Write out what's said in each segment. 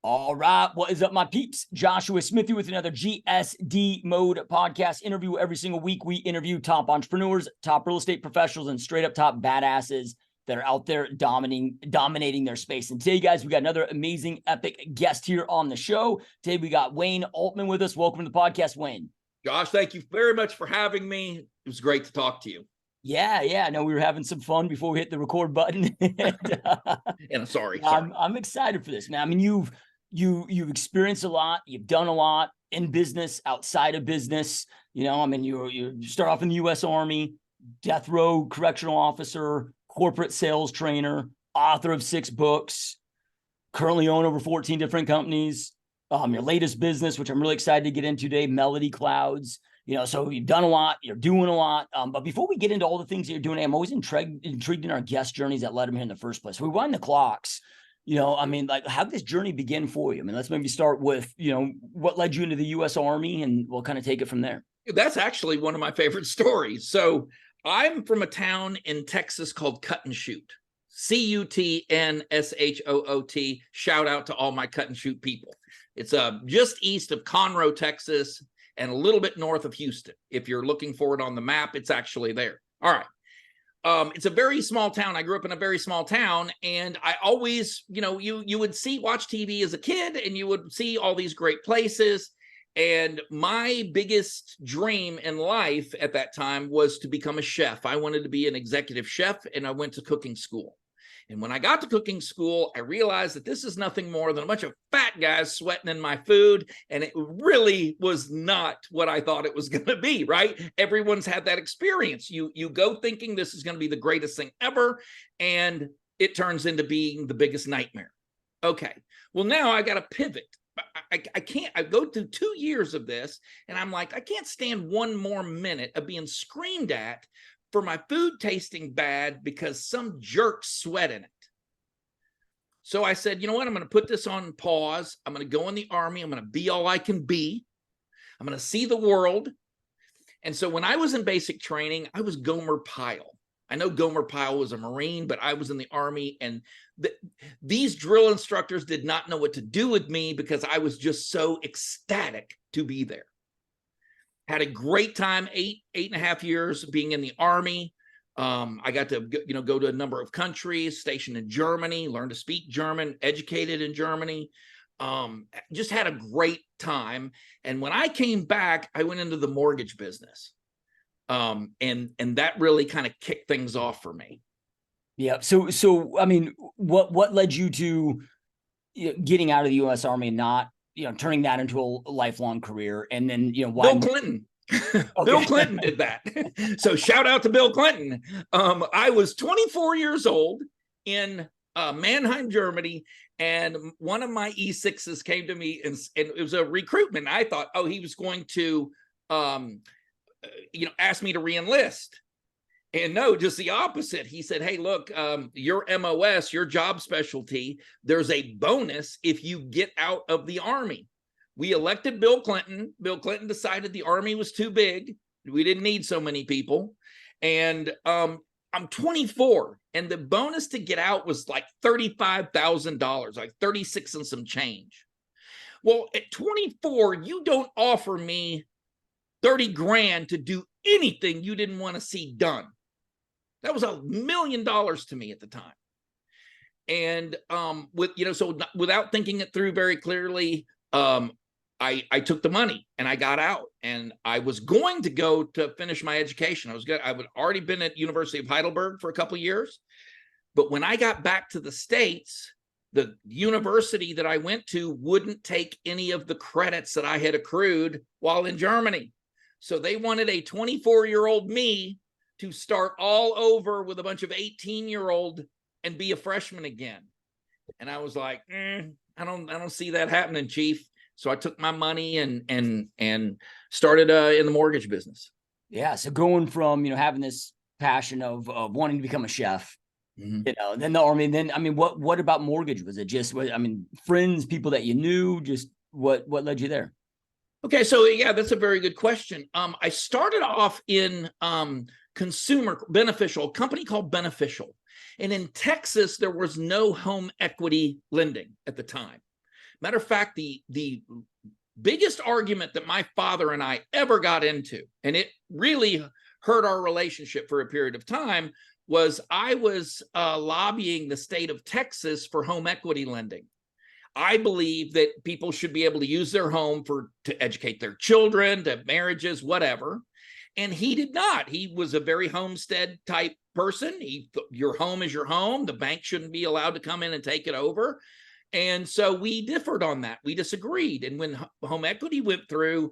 All right. What is up, my peeps? Joshua Smithy with another GSD Mode podcast interview. Every single week, we interview top entrepreneurs, top real estate professionals, and straight up top badasses that are out there dominating their space. And today, guys, we got another amazing, epic guest here on the show. Today, we got Wayne Altman with us. Welcome to the podcast, Wayne. Josh, thank you very much for having me. It was great to talk to you. Yeah. No, we were having some fun before we hit the record button. And I'm sorry. I'm excited for this, man. I mean, you've experienced a lot. You've done a lot in business, outside of business. You know, I mean, you start off in the U.S. Army, death row correctional officer, corporate sales trainer, author of 6 books, currently own over 14 different companies. Your latest business, which I'm really excited to get into today, Melody Clouds. You know, so you've done a lot, you're doing a lot. But before we get into all the things that you're doing, I'm always intrigued in our guest journeys that led them here in the first place. So we wind the clocks. You know, I mean, like, how did this journey begin for you? I mean, let's maybe start with, you know, what led you into the U.S. Army, and we'll kind of take it from there. That's actually one of my favorite stories. So I'm from a town in Texas called Cut and Shoot. Cutnshoot. Shout out to all my Cut and Shoot people. It's just east of Conroe, Texas, and a little bit north of Houston. If you're looking for it on the map, it's actually there. All right. It's a very small town. I grew up in a very small town, and I always, you know, you would watch TV as a kid, and you would see all these great places. And my biggest dream in life at that time was to become a chef. I wanted to be an executive chef, and I went to cooking school. And when I got to cooking school, I realized that this is nothing more than a bunch of fat guys sweating in my food. And it really was not what I thought it was going to be, right? Everyone's had that experience. You go thinking this is going to be the greatest thing ever, and it turns into being the biggest nightmare. Okay, well, now I got to pivot. I can't. I go through 2 years of this, and I'm like, I can't stand one more minute of being screamed at for my food tasting bad because some jerk sweat in it. So I said, you know what? I'm going to put this on pause. I'm going to go in the Army. I'm going to be all I can be. I'm going to see the world. And so when I was in basic training, I was Gomer Pyle. I know Gomer Pyle was a Marine, but I was in the Army, and these drill instructors did not know what to do with me because I was just so ecstatic to be there. Had a great time, eight and a half years being in the Army. I got to, go to a number of countries, stationed in Germany, learned to speak German, educated in Germany. Just had a great time. And when I came back, I went into the mortgage business. And that really kind of kicked things off for me. Yeah. So I mean, what led you to getting out of the U.S. Army and not, turning that into a lifelong career? And then, why? Bill Clinton. Okay. Bill Clinton did that. So shout out to Bill Clinton. I was 24 years old in Mannheim, Germany, and one of my E6s came to me, and it was a recruitment. I thought, he was going to, ask me to re-enlist. And no, just the opposite. He said, hey, look, your MOS, your job specialty, there's a bonus if you get out of the Army. We elected Bill Clinton. Bill Clinton decided the Army was too big. We didn't need so many people. And I'm 24, and the bonus to get out was like $35,000, like 36 and some change. Well, at 24, you don't offer me 30 grand to do anything you didn't want to see done. That was $1 million to me at the time. And so without thinking it through very clearly, I took the money and I got out, and I was going to go to finish my education. I would already been at University of Heidelberg for a couple of years. But when I got back to the States, the university that I went to wouldn't take any of the credits that I had accrued while in Germany. So they wanted a 24-year-old me to start all over with a bunch of 18-year-old and be a freshman again. And I was like, I don't see that happening, Chief. So I took my money and started in the mortgage business. Yeah. So going from, having this passion of wanting to become a chef, then the Army, then, I mean, what about mortgage? Was it just, friends, people that you knew, just what led you there? Okay. So yeah, that's a very good question. I started off in consumer beneficial, a company called Beneficial. And in Texas, there was no home equity lending at the time. Matter of fact, the biggest argument that my father and I ever got into, and it really hurt our relationship for a period of time, was I was lobbying the state of Texas for home equity lending. I believe that people should be able to use their home to educate their children, to marriages, whatever. And he did not. He was a very homestead type person. Your home is your home. The bank shouldn't be allowed to come in and take it over. And so we differed on that. We disagreed. And when home equity went through,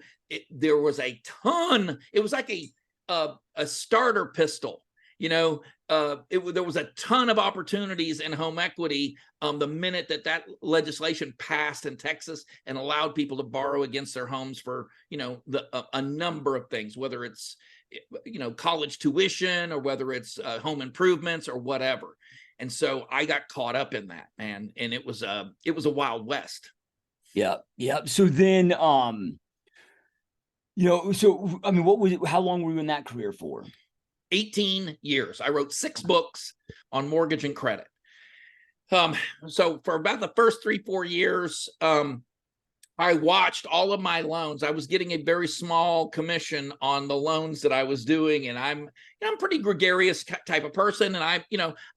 there was a ton. It was like a starter pistol. You know, there was a ton of opportunities in home equity the minute that legislation passed in Texas and allowed people to borrow against their homes for, you know, a number of things, whether it's, you know, college tuition or whether it's home improvements or whatever. And so I got caught up in that, man, and it was a Wild West. Yeah, yeah. So then, you know, so I mean, how long were you in that career for? 18 years. I wrote 6 books on mortgage and credit. So for about the first 3-4 years, I watched all of my loans. I was getting a very small commission on the loans that I was doing. And I'm a pretty gregarious type of person. And I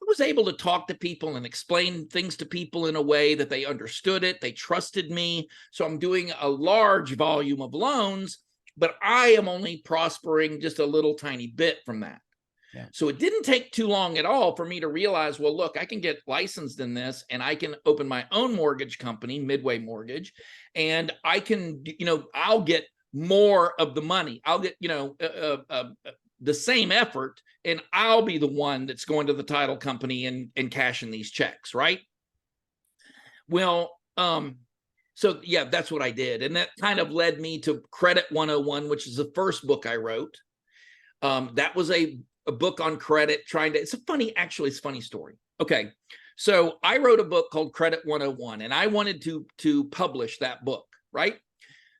was able to talk to people and explain things to people in a way that they understood it. They trusted me. So I'm doing a large volume of loans, but I am only prospering just a little tiny bit from that. Yeah. So it didn't take too long at all for me to realize, well, look, I can get licensed in this and I can open my own mortgage company, Midway Mortgage, and I can, I'll get more of the money. I'll get, the same effort, and I'll be the one that's going to the title company and cashing these checks, right? Well, so yeah, that's what I did. And that kind of led me to Credit 101, which is the first book I wrote. That was a book on credit, it's a funny story. Okay. So I wrote a book called Credit 101, and I wanted to publish that book, right?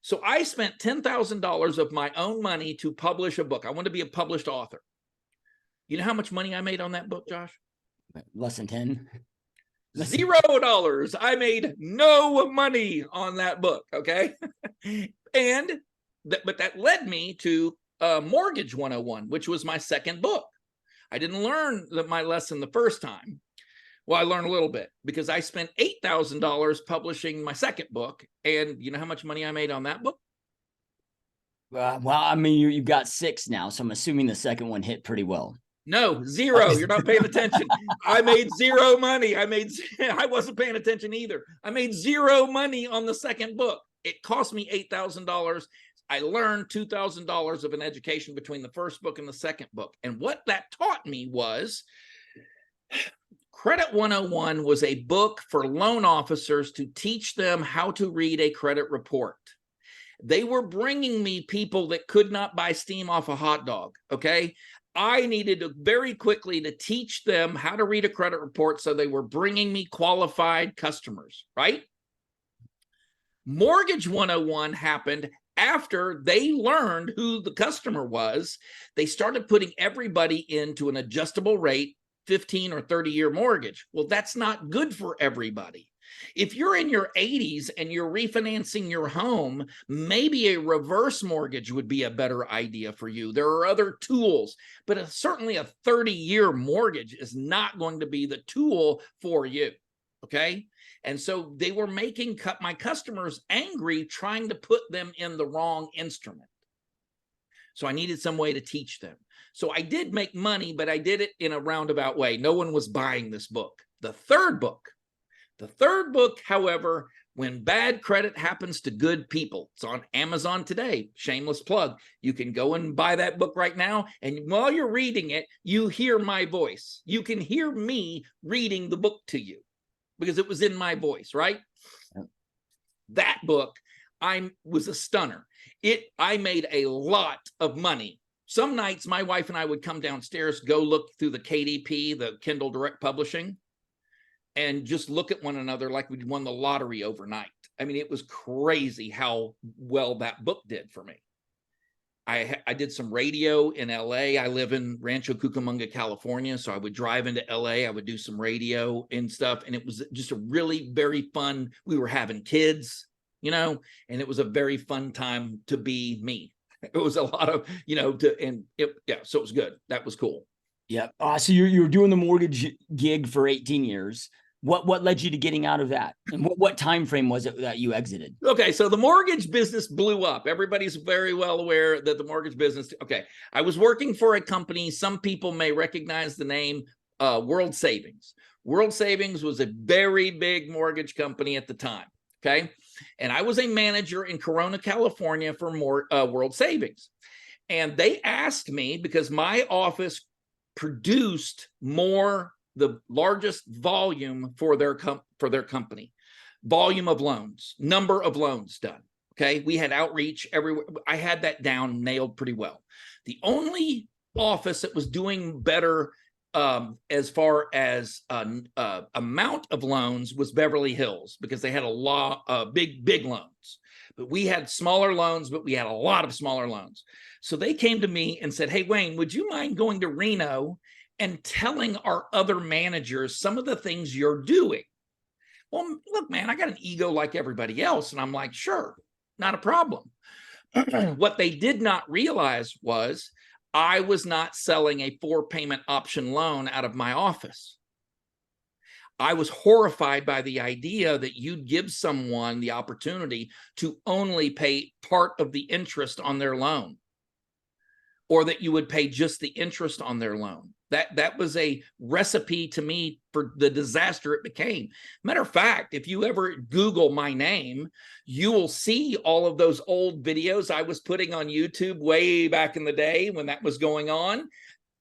So I spent $10,000 of my own money to publish a book. I wanted to be a published author. You know how much money I made on that book, Josh? Less than 10. $0. I made no money on that book. Okay. But that led me to Mortgage 101, which was my second book. I didn't learn my lesson the first time. Well, I learned a little bit because I spent $8,000 publishing my second book. And you know how much money I made on that book? Well, I mean, you've got 6 now, so I'm assuming the second one hit pretty well. No, 0. You're not paying attention. I made 0 money. I wasn't paying attention either. I made 0 money on the second book. It cost me $8,000. I learned $2,000 of an education between the first book and the second book. And what that taught me was Credit 101 was a book for loan officers to teach them how to read a credit report. They were bringing me people that could not buy steam off a hot dog, okay? I needed to very quickly to teach them how to read a credit report, so they were bringing me qualified customers, right? Mortgage 101 happened after they learned who the customer was. They started putting everybody into an adjustable rate 15 or 30-year mortgage. Well, that's not good for everybody. If you're in your 80s and you're refinancing your home, maybe a reverse mortgage would be a better idea for you. There are other tools, but certainly a 30-year mortgage is not going to be the tool for you, okay? And so they were making my customers angry, trying to put them in the wrong instrument. So I needed some way to teach them. So I did make money, but I did it in a roundabout way. No one was buying this book. The third book, however, When Bad Credit Happens to Good People. It's on Amazon today. Shameless plug. You can go and buy that book right now. And while you're reading it, you hear my voice. You can hear me reading the book to you because it was in my voice, right? That book, I was a stunner. I made a lot of money. Some nights my wife and I would come downstairs, go look through the KDP, the Kindle Direct Publishing, and just look at one another like we'd won the lottery overnight. I mean, it was crazy how well that book did for me. I did some radio in LA. I live in Rancho Cucamonga, California. So I would drive into LA. I would do some radio and stuff. And it was just a really very fun. We were having kids, you know, and it was a very fun time to be me. It was a lot of, you know, yeah, so it was good. That was cool. Yeah. So you were doing the mortgage gig for 18 years. What led you to getting out of that? And what time frame was it that you exited? Okay, so the mortgage business blew up. Everybody's very well aware that the mortgage business. Okay, I was working for a company. Some people may recognize the name World Savings. World Savings was a very big mortgage company at the time. Okay, and I was a manager in Corona, California for World Savings, and they asked me because my office produced the largest volume for their company, volume of loans, number of loans done. Okay, we had outreach everywhere. I had that down nailed pretty well. The only office that was doing better as far as amount of loans was Beverly Hills, because they had a lot of big loans. But we had smaller loans, but we had a lot of smaller loans. So they came to me and said, "Hey, Wayne, would you mind going to Reno and telling our other managers some of the things you're doing?" Well, look, man, I got an ego like everybody else. And I'm like, sure, not a problem. What they did not realize was I was not selling a 4-payment option loan out of my office. I was horrified by the idea that you'd give someone the opportunity to only pay part of the interest on their loan, or that you would pay just the interest on their loan. That was a recipe to me for the disaster it became. Matter of fact, if you ever Google my name, you will see all of those old videos I was putting on YouTube way back in the day when that was going on,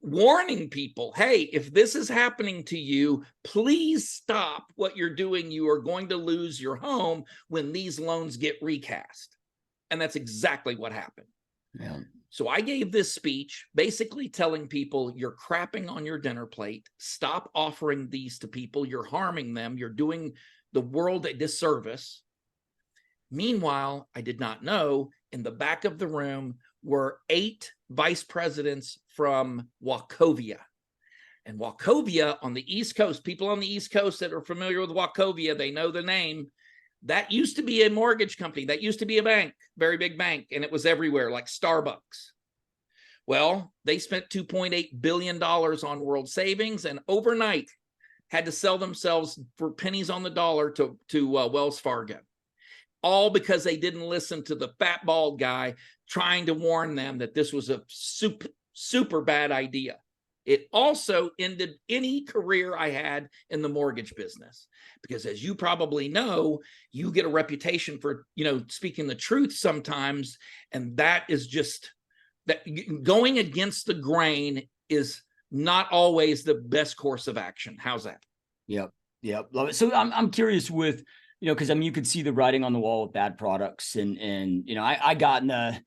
warning people, hey, if this is happening to you, please stop what you're doing. You are going to lose your home when these loans get recast. And that's exactly what happened. Yeah. So I gave this speech basically telling people, you're crapping on your dinner plate. Stop offering these to people. You're harming them. You're doing the world a disservice. Meanwhile, I did not know in the back of the room were 8 vice presidents from Wachovia. And Wachovia on the East Coast, people on the East Coast that are familiar with Wachovia, they know the name. That used to be a mortgage company. That used to be a bank, very big bank, and it was everywhere, like Starbucks. Well, they spent $2.8 billion on World Savings, and overnight had to sell themselves for pennies on the dollar to Wells Fargo. All because they didn't listen to the fat bald guy trying to warn them that this was a super bad idea. It also ended any career I had in the mortgage business, because as you probably know, you get a reputation for, speaking the truth sometimes. And that is just that going against the grain is not always the best course of action. How's that? Yep. Love it. So I'm curious with, because you could see the writing on the wall with bad products, and I got in the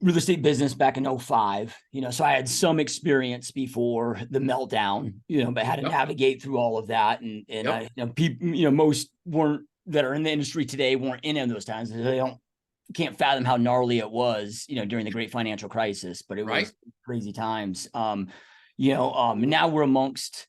real estate business back in 2005, so I had some experience before the meltdown, but had to navigate through all of that. And people, most weren't that are in the industry today weren't in those times. They can't fathom how gnarly it was, during the great financial crisis, but it was crazy times. Now we're amongst,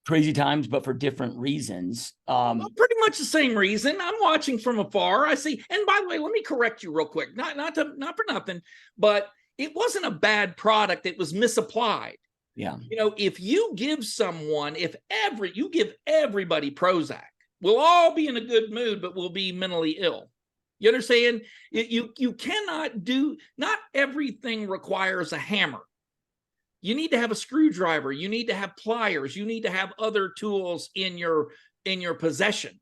crazy times, but for different reasons. Well, pretty much the same reason. I'm watching from afar. I see. And by the way, let me correct you real quick. Not for nothing, but it wasn't a bad product. It was misapplied. Yeah. If you give someone, you give everybody Prozac, we'll all be in a good mood, but we'll be mentally ill. You understand? You cannot do. Not everything requires a hammer. You need to have a screwdriver. You need to have pliers. You need to have other tools in your possession.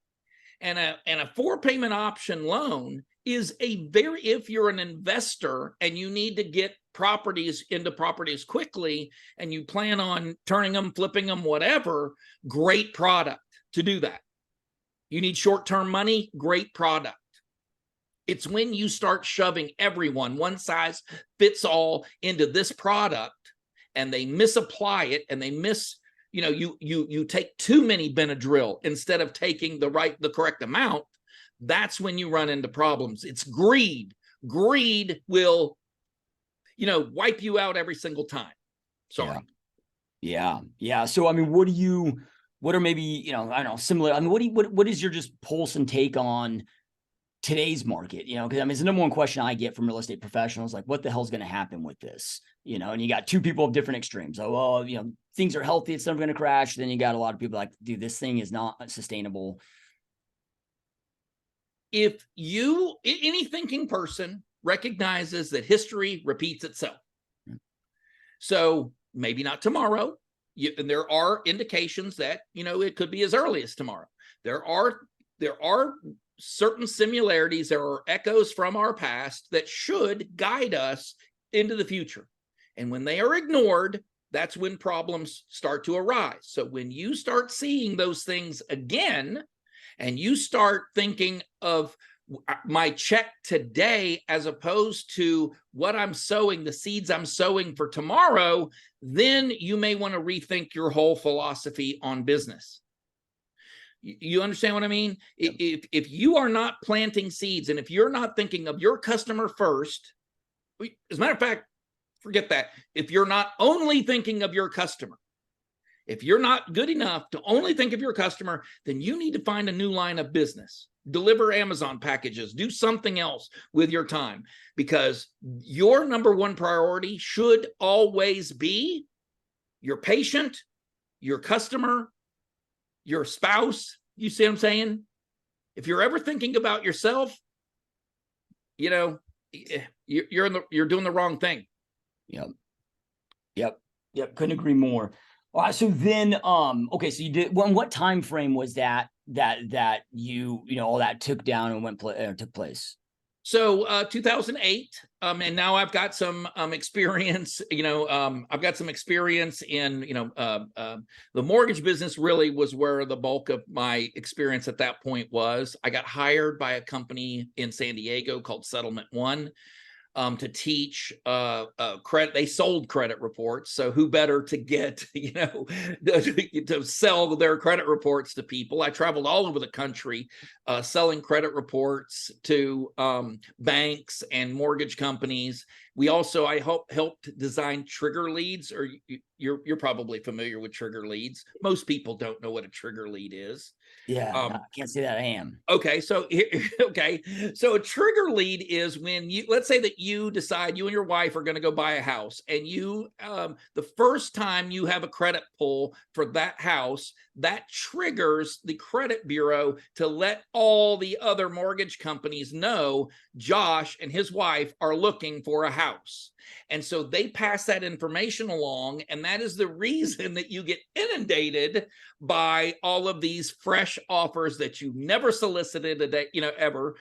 And a 4-payment option loan is if you're an investor and you need to get properties into properties quickly and you plan on turning them, flipping them, whatever, great product to do that. You need short-term money, great product. It's when you start shoving everyone one size fits all into this product, and they misapply it, and they you take too many Benadryl instead of taking the correct amount. That's when you run into problems. It's greed Greed will, wipe you out every single time. Sorry. Yeah. So, I mean, what are maybe, I don't know, similar. I mean, what is your just pulse and take on today's market? Because I mean, it's the number one question I get from real estate professionals, like, what the hell's going to happen with this? And you got two people of different extremes. Oh, well, things are healthy, it's never going to crash. Then you got a lot of people like, dude, this thing is not sustainable. If any thinking person recognizes that history repeats itself. So maybe not tomorrow. And there are indications that, it could be as early as tomorrow. There are certain similarities, there are echoes from our past that should guide us into the future. And when they are ignored, that's when problems start to arise. So when you start seeing those things again, and you start thinking of my check today as opposed to what I'm sowing, the seeds I'm sowing for tomorrow, then you may want to rethink your whole philosophy on business. You understand what I mean? Yep. If you are not planting seeds, and if you're not thinking of your customer first, as a matter of fact, forget that. If you're not only thinking of your customer, if you're not good enough to only think of your customer, then you need to find a new line of business. Deliver Amazon packages, do something else with your time, because your number one priority should always be your patient, your customer, your spouse. You see what I'm saying? If you're ever thinking about yourself, you're doing the wrong thing. Yep. Couldn't agree more. All right. So then, okay. So you did, what time frame was that you all that took down and took place? So 2008, and now I've got some experience. I've got some experience in the mortgage business. Really was where the bulk of my experience at that point was. I got hired by a company in San Diego called Settlement One to teach credit. They sold credit reports, so who better to get to sell their credit reports to people. I traveled all over the country selling credit reports to banks and mortgage companies. I helped design trigger leads, or you're probably familiar with trigger leads. Most people don't know what a trigger lead is. Yeah, no, I can't say that I am. Okay, so a trigger lead is when let's say that you decide you and your wife are going to go buy a house, and the first time you have a credit pull for that house, that triggers the credit bureau to let all the other mortgage companies know Josh and his wife are looking for a house. And so they pass that information along, and that is the reason that you get inundated by all of these fresh offers that you never solicited ever,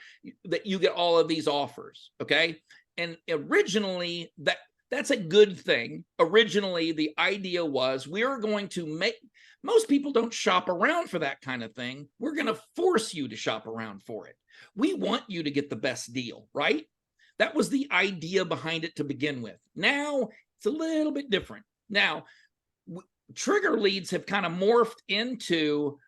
that you get all of these offers. Okay. And originally that's a good thing. Originally, the idea was we're going to most people don't shop around for that kind of thing. We're going to force you to shop around for it. We want you to get the best deal, right? That was the idea behind it to begin with. Now it's a little bit different. Now, trigger leads have kind of morphed into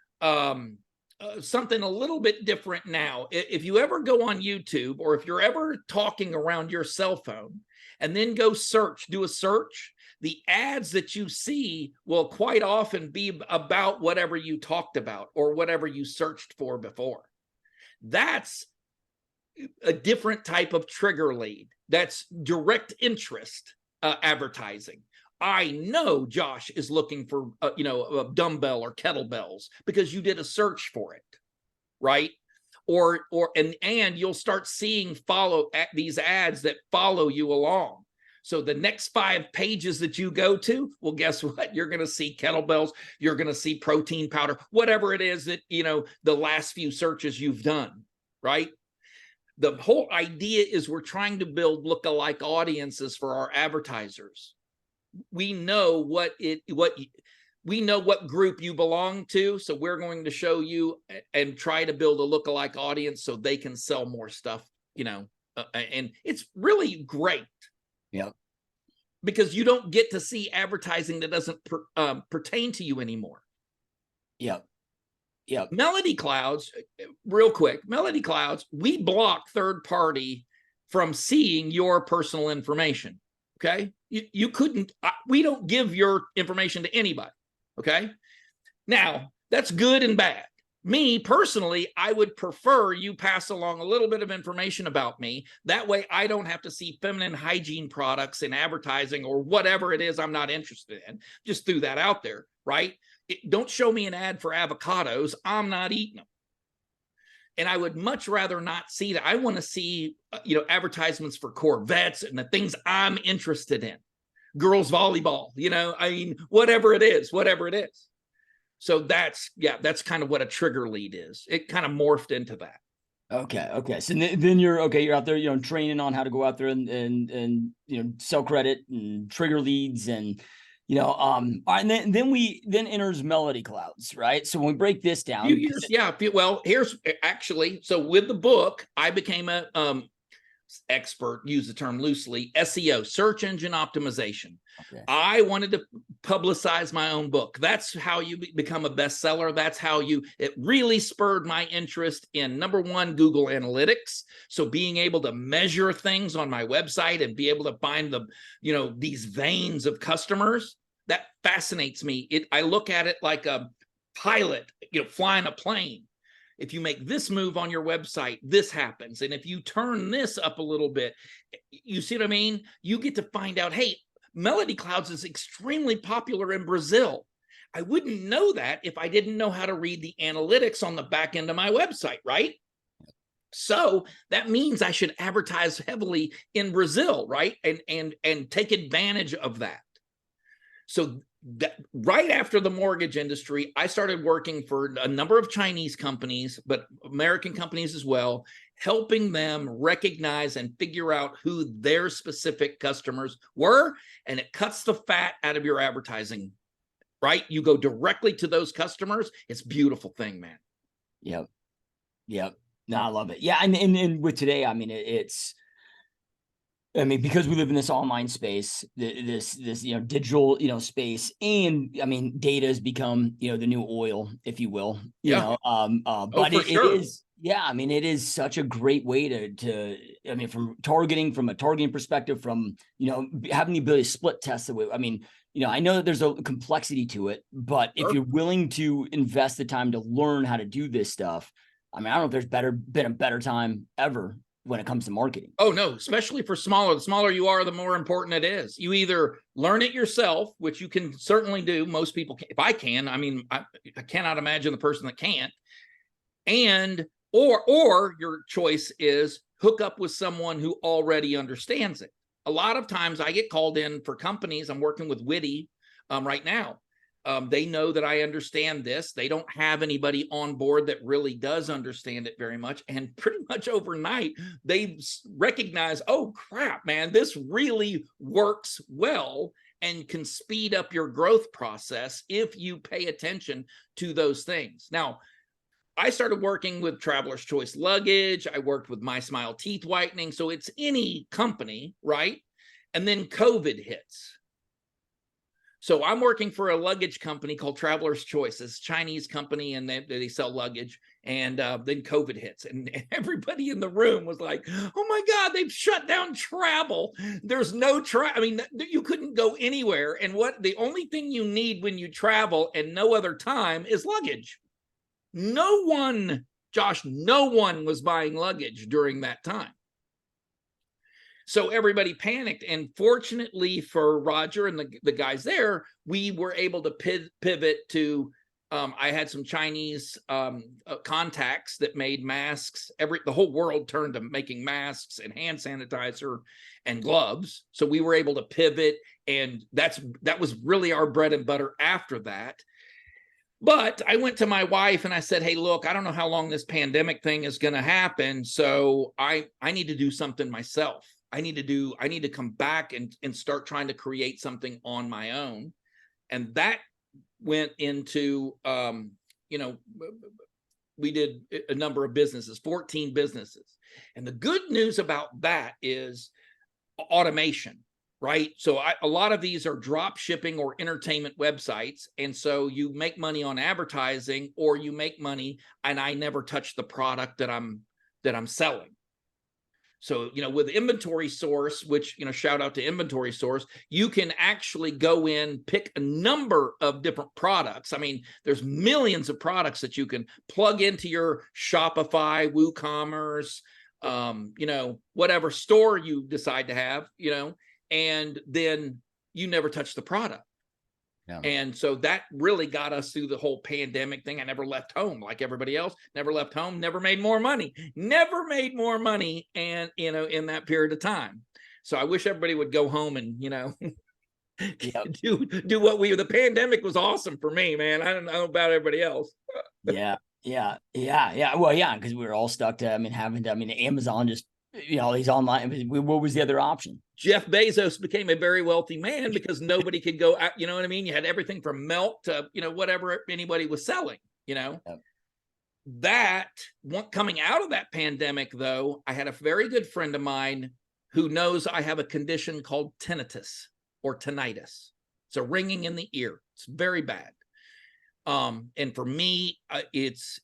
something a little bit different now. If you ever go on YouTube, or if you're ever talking around your cell phone and then do a search, the ads that you see will quite often be about whatever you talked about or whatever you searched for before. That's a different type of trigger lead. That's direct interest advertising. I know Josh is looking for a dumbbell or kettlebells because you did a search for it, right? And you'll start seeing these ads that follow you along. So the next 5 pages that you go to, well, guess what? You're going to see kettlebells. You're going to see protein powder, whatever it is that the last few searches you've done, right? The whole idea is we're trying to build lookalike audiences for our advertisers. We know what group you belong to, so we're going to show you and try to build a lookalike audience so they can sell more stuff, and it's really great. Yeah, because you don't get to see advertising that doesn't pertain to you anymore. Yeah. Melody Clouds, real quick. Melody Clouds, we block third-party from seeing your personal information. Okay. You couldn't, we don't give your information to anybody. Okay. Now, that's good and bad. Me personally, I would prefer you pass along a little bit of information about me. That way I don't have to see feminine hygiene products in advertising or whatever it is I'm not interested in. Just threw that out there, right? Don't show me an ad for avocados. I'm not eating them. And I would much rather not see that. I want to see, advertisements for Corvettes and the things I'm interested in. Girls volleyball, I mean, whatever it is. So that's kind of what a trigger lead is. It kind of morphed into that. Okay. So then you're out there, training on how to go out there and sell credit and trigger leads and, all right, and then enters Melody Clouds, right? So when we break this down, few years, well, here's actually, so with the book, I became a expert, use the term loosely, SEO, search engine optimization. Okay. I wanted to publicize my own book. That's how you become a bestseller. That's how it really spurred my interest in, number one, Google Analytics. So being able to measure things on my website and be able to find these veins of customers, that fascinates me. I look at it like a pilot, flying a plane. If you make this move on your website, this happens. And if you turn this up a little bit, you see what I mean? You get to find out, hey, Melody Clouds is extremely popular in Brazil. I wouldn't know that if I didn't know how to read the analytics on the back end of my website, right? So that means I should advertise heavily in Brazil, right? And take advantage of that. So that right after the mortgage industry, I started working for a number of Chinese companies, but American companies as well, helping them recognize and figure out who their specific customers were. And it cuts the fat out of your advertising, right? You go directly to those customers. It's a beautiful thing, man. Yep. No, I love it. Yeah. And with today, I mean, because we live in this online space, this digital, space, and I mean, data has become, the new oil, if you will, but it is, it is such a great way to from a targeting perspective, from, having the ability to split test the way, I know that there's a complexity to it, but if you're willing to invest the time to learn how to do this stuff, I don't know if there's been a better time ever when it comes to marketing. Oh, no, especially for smaller. The smaller you are, the more important it is. You either learn it yourself, which you can certainly do. Most people can. If I can, I cannot imagine the person that can't. And or your choice is hook up with someone who already understands it. A lot of times I get called in for companies. I'm working with Witty right now. They know that I understand this. They don't have anybody on board that really does understand it very much. And pretty much overnight, they recognize, oh, crap, man, this really works well and can speed up your growth process if you pay attention to those things. Now, I started working with Traveler's Choice Luggage. I worked with My Smile Teeth Whitening. So it's any company, right? And then COVID hits. So I'm working for a luggage company called Traveler's Choice. It's a Chinese company, and they sell luggage. And then COVID hits, and everybody in the room was like, "Oh my God, they've shut down travel. There's no you couldn't go anywhere. And the only thing you need when you travel and no other time is luggage." No one was buying luggage during that time. So everybody panicked. And fortunately for Roger and the guys there, we were able to pivot to, I had some Chinese contacts that made masks. The whole world turned to making masks and hand sanitizer and gloves. So we were able to pivot. And that was really our bread and butter after that. But I went to my wife and I said, hey, look, I don't know how long this pandemic thing is going to happen. So I need to do something myself. I need to come back and start trying to create something on my own. And that went into, we did a number of businesses, 14 businesses. And the good news about that is automation, right? So a lot of these are drop shipping or entertainment websites. And so you make money on advertising, or you make money and I never touch the product that I'm selling. So, with inventory source, which, shout out to inventory source, you can actually go in, pick a number of different products. I mean, there's millions of products that you can plug into your Shopify, WooCommerce, whatever store you decide to have, and then you never touch the product. Yeah. And so that really got us through the whole pandemic thing. I never left home like everybody else, never left home, never made more money, and, in that period of time. So I wish everybody would go home and, Yep. do what the pandemic was awesome for me, man. I don't know about everybody else. Yeah. Well, yeah, because we were all stuck to, Amazon just, all these online, what was the other option? Jeff Bezos became a very wealthy man because nobody could go out. You know what I mean? You had everything from milk to, whatever anybody was selling, Yep. That coming out of that pandemic, though, I had a very good friend of mine who knows I have a condition called tinnitus or tinnitus. It's a ringing in the ear. It's very bad. And for me, it's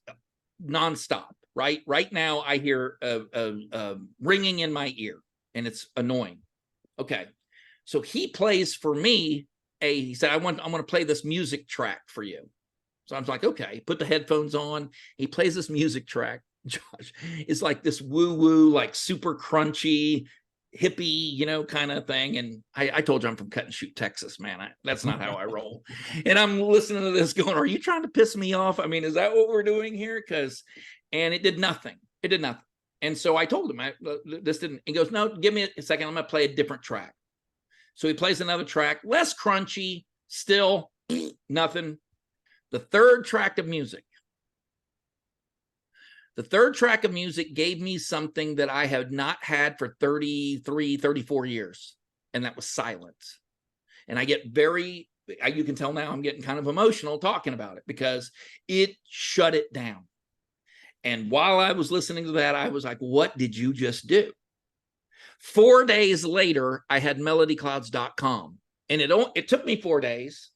nonstop. Right now, I hear a ringing in my ear, and it's annoying. Okay, so he plays for me. He said, I'm going to play this music track for you. So I was like, okay, put the headphones on. He plays this music track. Josh, it's like this woo-woo, like super crunchy, hippie, kind of thing. And I told you I'm from Cut and Shoot, Texas, man. That's not how I roll. And I'm listening to this going, are you trying to piss me off? I mean, is that what we're doing here? And it did nothing. It did nothing. And so I told him, this didn't, he goes, no, give me a second. I'm going to play a different track. So he plays another track, less crunchy, still nothing. The third track of music gave me something that I had not had for 33, 34 years. And that was silence. And I get you can tell now I'm getting kind of emotional talking about it because it shut it down. And while I was listening to that, I was like, what did you just do? 4 days later, I had melodyclouds.com. And it took me 4 days.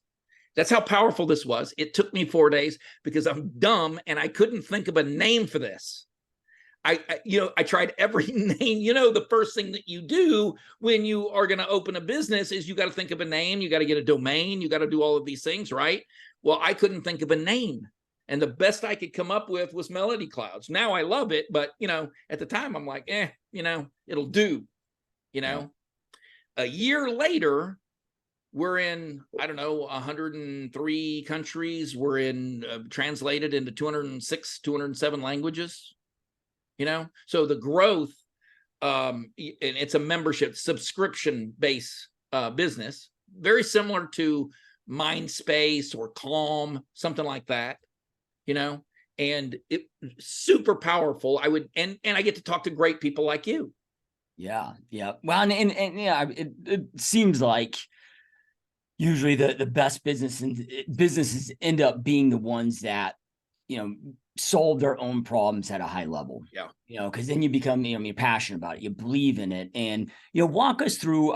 That's how powerful this was. It took me 4 days because I'm dumb and I couldn't think of a name for this. I tried every name. The first thing that you do when you are going to open a business is you got to think of a name. You got to get a domain. You got to do all of these things, right? Well, I couldn't think of a name. And the best I could come up with was Melody Clouds. Now I love it, but, at the time I'm like, it'll do, Yeah. A year later, we're in, 103 countries. We're in translated into 206, 207 languages, So the growth, and it's a membership subscription-based business, very similar to Mindspace or Calm, something like that. And it super powerful. And I get to talk to great people like you. Yeah. Well, and yeah, it seems like usually the best businesses end up being the ones that, solve their own problems at a high level. Yeah. Because then you become, you're passionate about it, you believe in it. And, walk us through,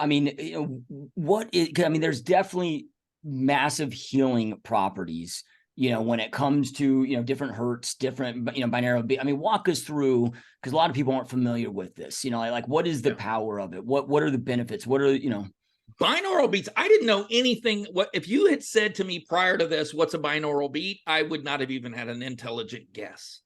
there's definitely massive healing properties, when it comes to, different hertz, different, binaural. Walk us through, because a lot of people aren't familiar with this, like what is the power of it? What are the benefits? What are, Binaural beats. I didn't know anything. What if you had said to me prior to this, what's a binaural beat? I would not have even had an intelligent guess.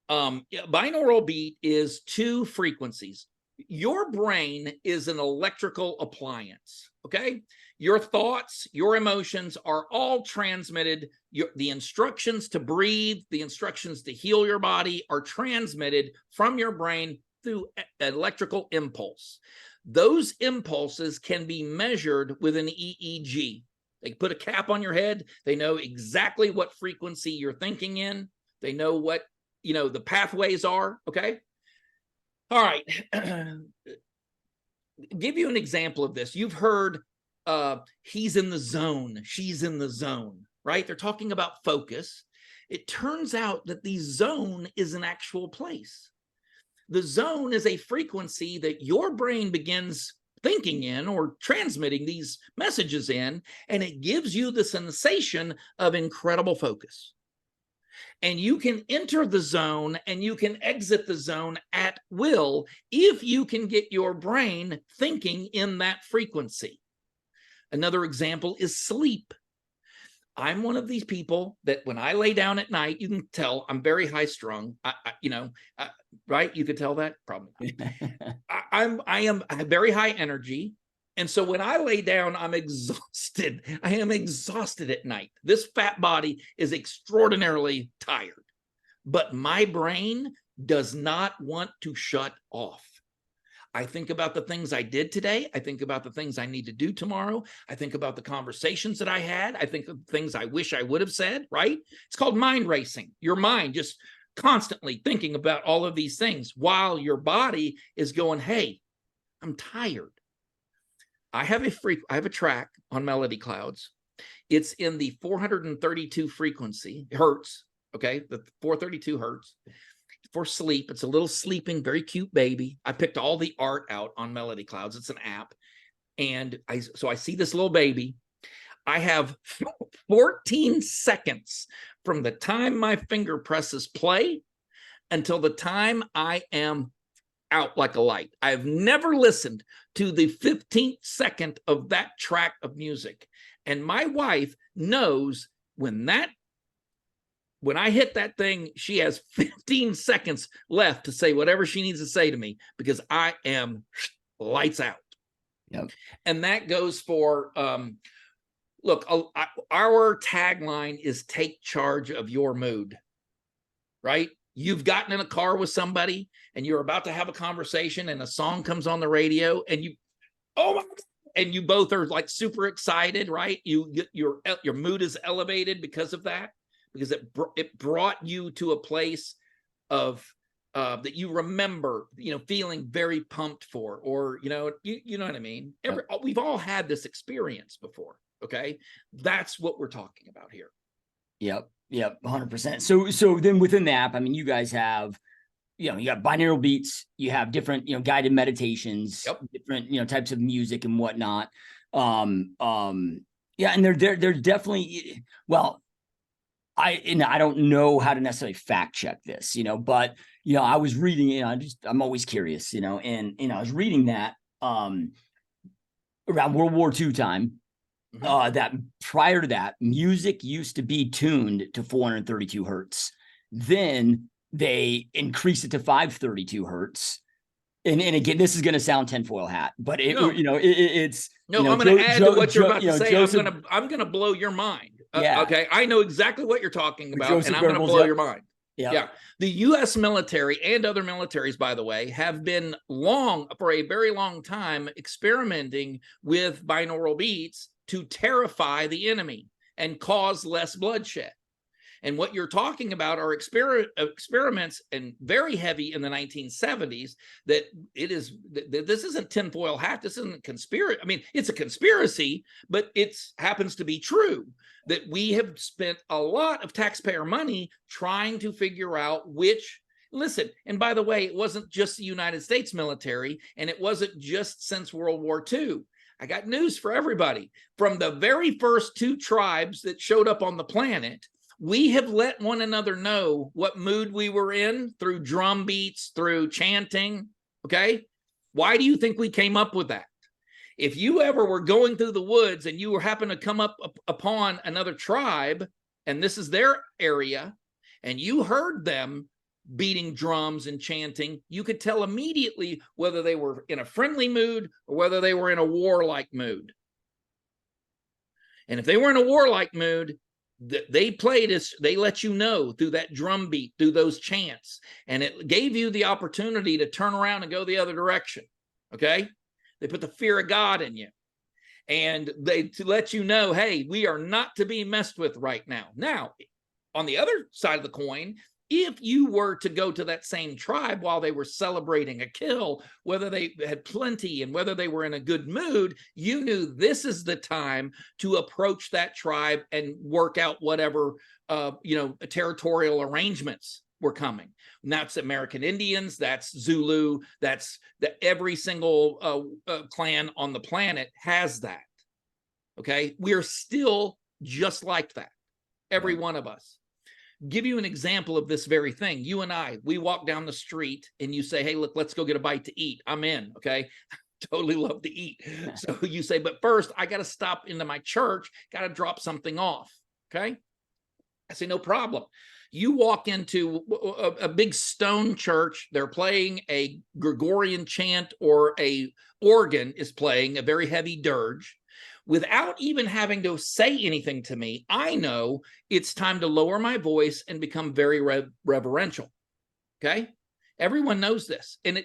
Binaural beat is two frequencies. Your brain is an electrical appliance. Okay. Your thoughts, your emotions are all transmitted. The instructions to breathe, the instructions to heal your body are transmitted from your brain through an electrical impulse. Those impulses can be measured with an EEG. They put a cap on your head. They know exactly what frequency you're thinking in. They know what, the pathways are. Okay. All right. Give you an example of this. You've heard he's in the zone, she's in the zone, right? They're talking about focus. It turns out that the zone is an actual place. The zone is a frequency that your brain begins thinking in or transmitting these messages in, and it gives you the sensation of incredible focus. And you can enter the zone and you can exit the zone at will if you can get your brain thinking in that frequency. Another example is sleep. I'm one of these people that when I lay down at night, you can tell I'm very high strung. Right? You could tell that probably. I am very high energy. And so when I lay down, I'm exhausted. I am exhausted at night. This fat body is extraordinarily tired, but my brain does not want to shut off. I think about the things I did today. I think about the things I need to do tomorrow. I think about the conversations that I had. I think of things I wish I would have said, right? It's called mind racing. Your mind just constantly thinking about all of these things while your body is going, hey, I'm tired. I have a track on Melody Clouds. It's in the 432 frequency hertz. Okay, the 432 hertz for sleep. It's a little sleeping, very cute baby. I picked all the art out on Melody Clouds. It's an app, and I see this little baby. I have 14 seconds from the time my finger presses play until the time I am out like a light. I've never listened to the 15th second of that track of music. And my wife knows when I hit that thing, she has 15 seconds left to say whatever she needs to say to me because I am lights out. Yep. And that goes for, look, our tagline is take charge of your mood, right? You've gotten in a car with somebody and you're about to have a conversation and a song comes on the radio and you, oh my God, and you both are like super excited, right? Your mood is elevated because of that, because it brought you to a place of that you remember, feeling very pumped for, or you know what I mean. We've all had this experience before. Okay, that's what we're talking about here. Yep. 100%. So then within the app, I mean, you guys have, you got binaural beats, you have different, guided meditations, Yep. different, types of music and whatnot. Yeah. And they're definitely, well, I don't know how to necessarily fact check this, but, I was reading, I'm always curious, and, I was reading that, around World War II time, that prior to that, music used to be tuned to 432 hertz. Then they increased it to 532 hertz. And again, this is going to sound tinfoil hat, but it's no. I'm going to add to what you're about to say. I'm going to blow your mind. Yeah. Okay, I know exactly what you're talking about, Joseph and I'm going to blow your mind. Yeah. The U.S. military and other militaries, by the way, have been for a very long time experimenting with binaural beats to terrify the enemy and cause less bloodshed. And what you're talking about are experiments, and very heavy in the 1970s, that this isn't tinfoil hat. This isn't conspiracy. I mean, it's a conspiracy, but it happens to be true that we have spent a lot of taxpayer money trying to figure out listen, and by the way, it wasn't just the United States military, and it wasn't just since World War II. I got news for everybody. From the very first two tribes that showed up on the planet, we have let one another know what mood we were in through drum beats, through chanting. Okay. Why do you think we came up with that? If you ever were going through the woods and you happen to come up upon another tribe, and this is their area, and you heard them beating drums and chanting, you could tell immediately whether they were in a friendly mood or whether they were in a warlike mood. And if they were in a warlike mood, they let you know through that drum beat, through those chants, and it gave you the opportunity to turn around and go the other direction. Okay, they put the fear of God in you, and to let you know, hey, we are not to be messed with right now. Now, on the other side of the coin, if you were to go to that same tribe while they were celebrating a kill, whether they had plenty and whether they were in a good mood, you knew this is the time to approach that tribe and work out whatever, territorial arrangements were coming. And that's American Indians, that's Zulu, that's every single clan on the planet has that. Okay, we are still just like that, every one of us. Give you an example of this very thing. You and I, we walk down the street and you say, hey, look, let's go get a bite to eat. I'm in. Okay. Totally love to eat. So you say, but first I got to stop into my church, got to drop something off. Okay. I say, no problem. You walk into a big stone church, they're playing a Gregorian chant, or a organ is playing a very heavy dirge. Without even having to say anything to me, I know it's time to lower my voice and become very reverential. Okay. Everyone knows this, and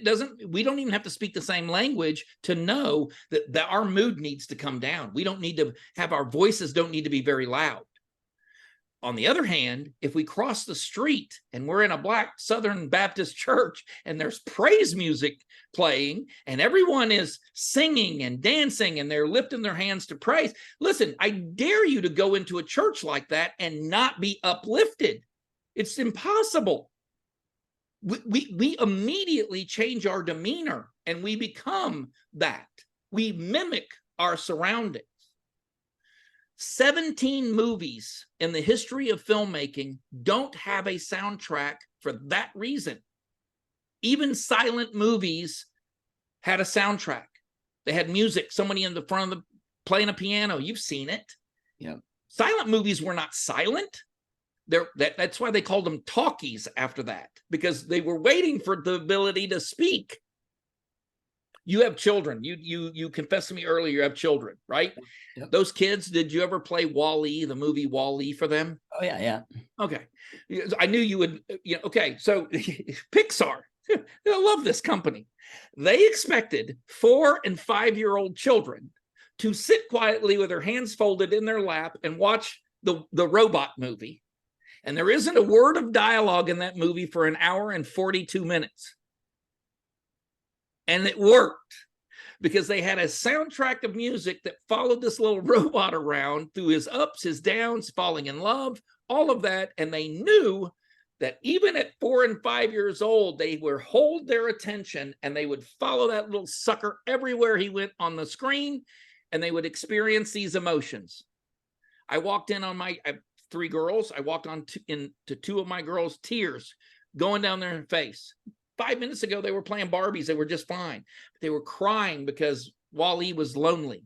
we don't even have to speak the same language to know that our mood needs to come down. We don't need to have, our voices don't need to be very loud. On the other hand, if we cross the street and we're in a Black Southern Baptist church and there's praise music playing and everyone is singing and dancing and they're lifting their hands to praise, listen, I dare you to go into a church like that and not be uplifted. It's impossible. We immediately change our demeanor and we become that. We mimic our surroundings. 17 movies in the history of filmmaking don't have a soundtrack for that reason. Even silent movies had a soundtrack. They had music, somebody in the front of the playing a piano. You've seen it. Yeah. Silent movies were not silent. That's why they called them talkies after that, because they were waiting for the ability to speak. You have children. You confessed to me earlier you have children, right? Yep. Those kids, did you ever play Wall-E, the movie Wall-E, for them? Oh, yeah, yeah. Okay. I knew you would, okay. So Pixar, I love this company. They expected 4- and 5-year-old children to sit quietly with their hands folded in their lap and watch the robot movie. And there isn't a word of dialogue in that movie for 1 hour and 42 minutes. And it worked because they had a soundtrack of music that followed this little robot around through his ups, his downs, falling in love, all of that. And they knew that even at 4 and 5 years old, they would hold their attention and they would follow that little sucker everywhere he went on the screen, and they would experience these emotions. I walked in on I have 3 girls. I walked on into 2 of my girls' tears going down their face. 5 minutes ago, they were playing Barbies. They were just fine. But they were crying because Wall-E was lonely.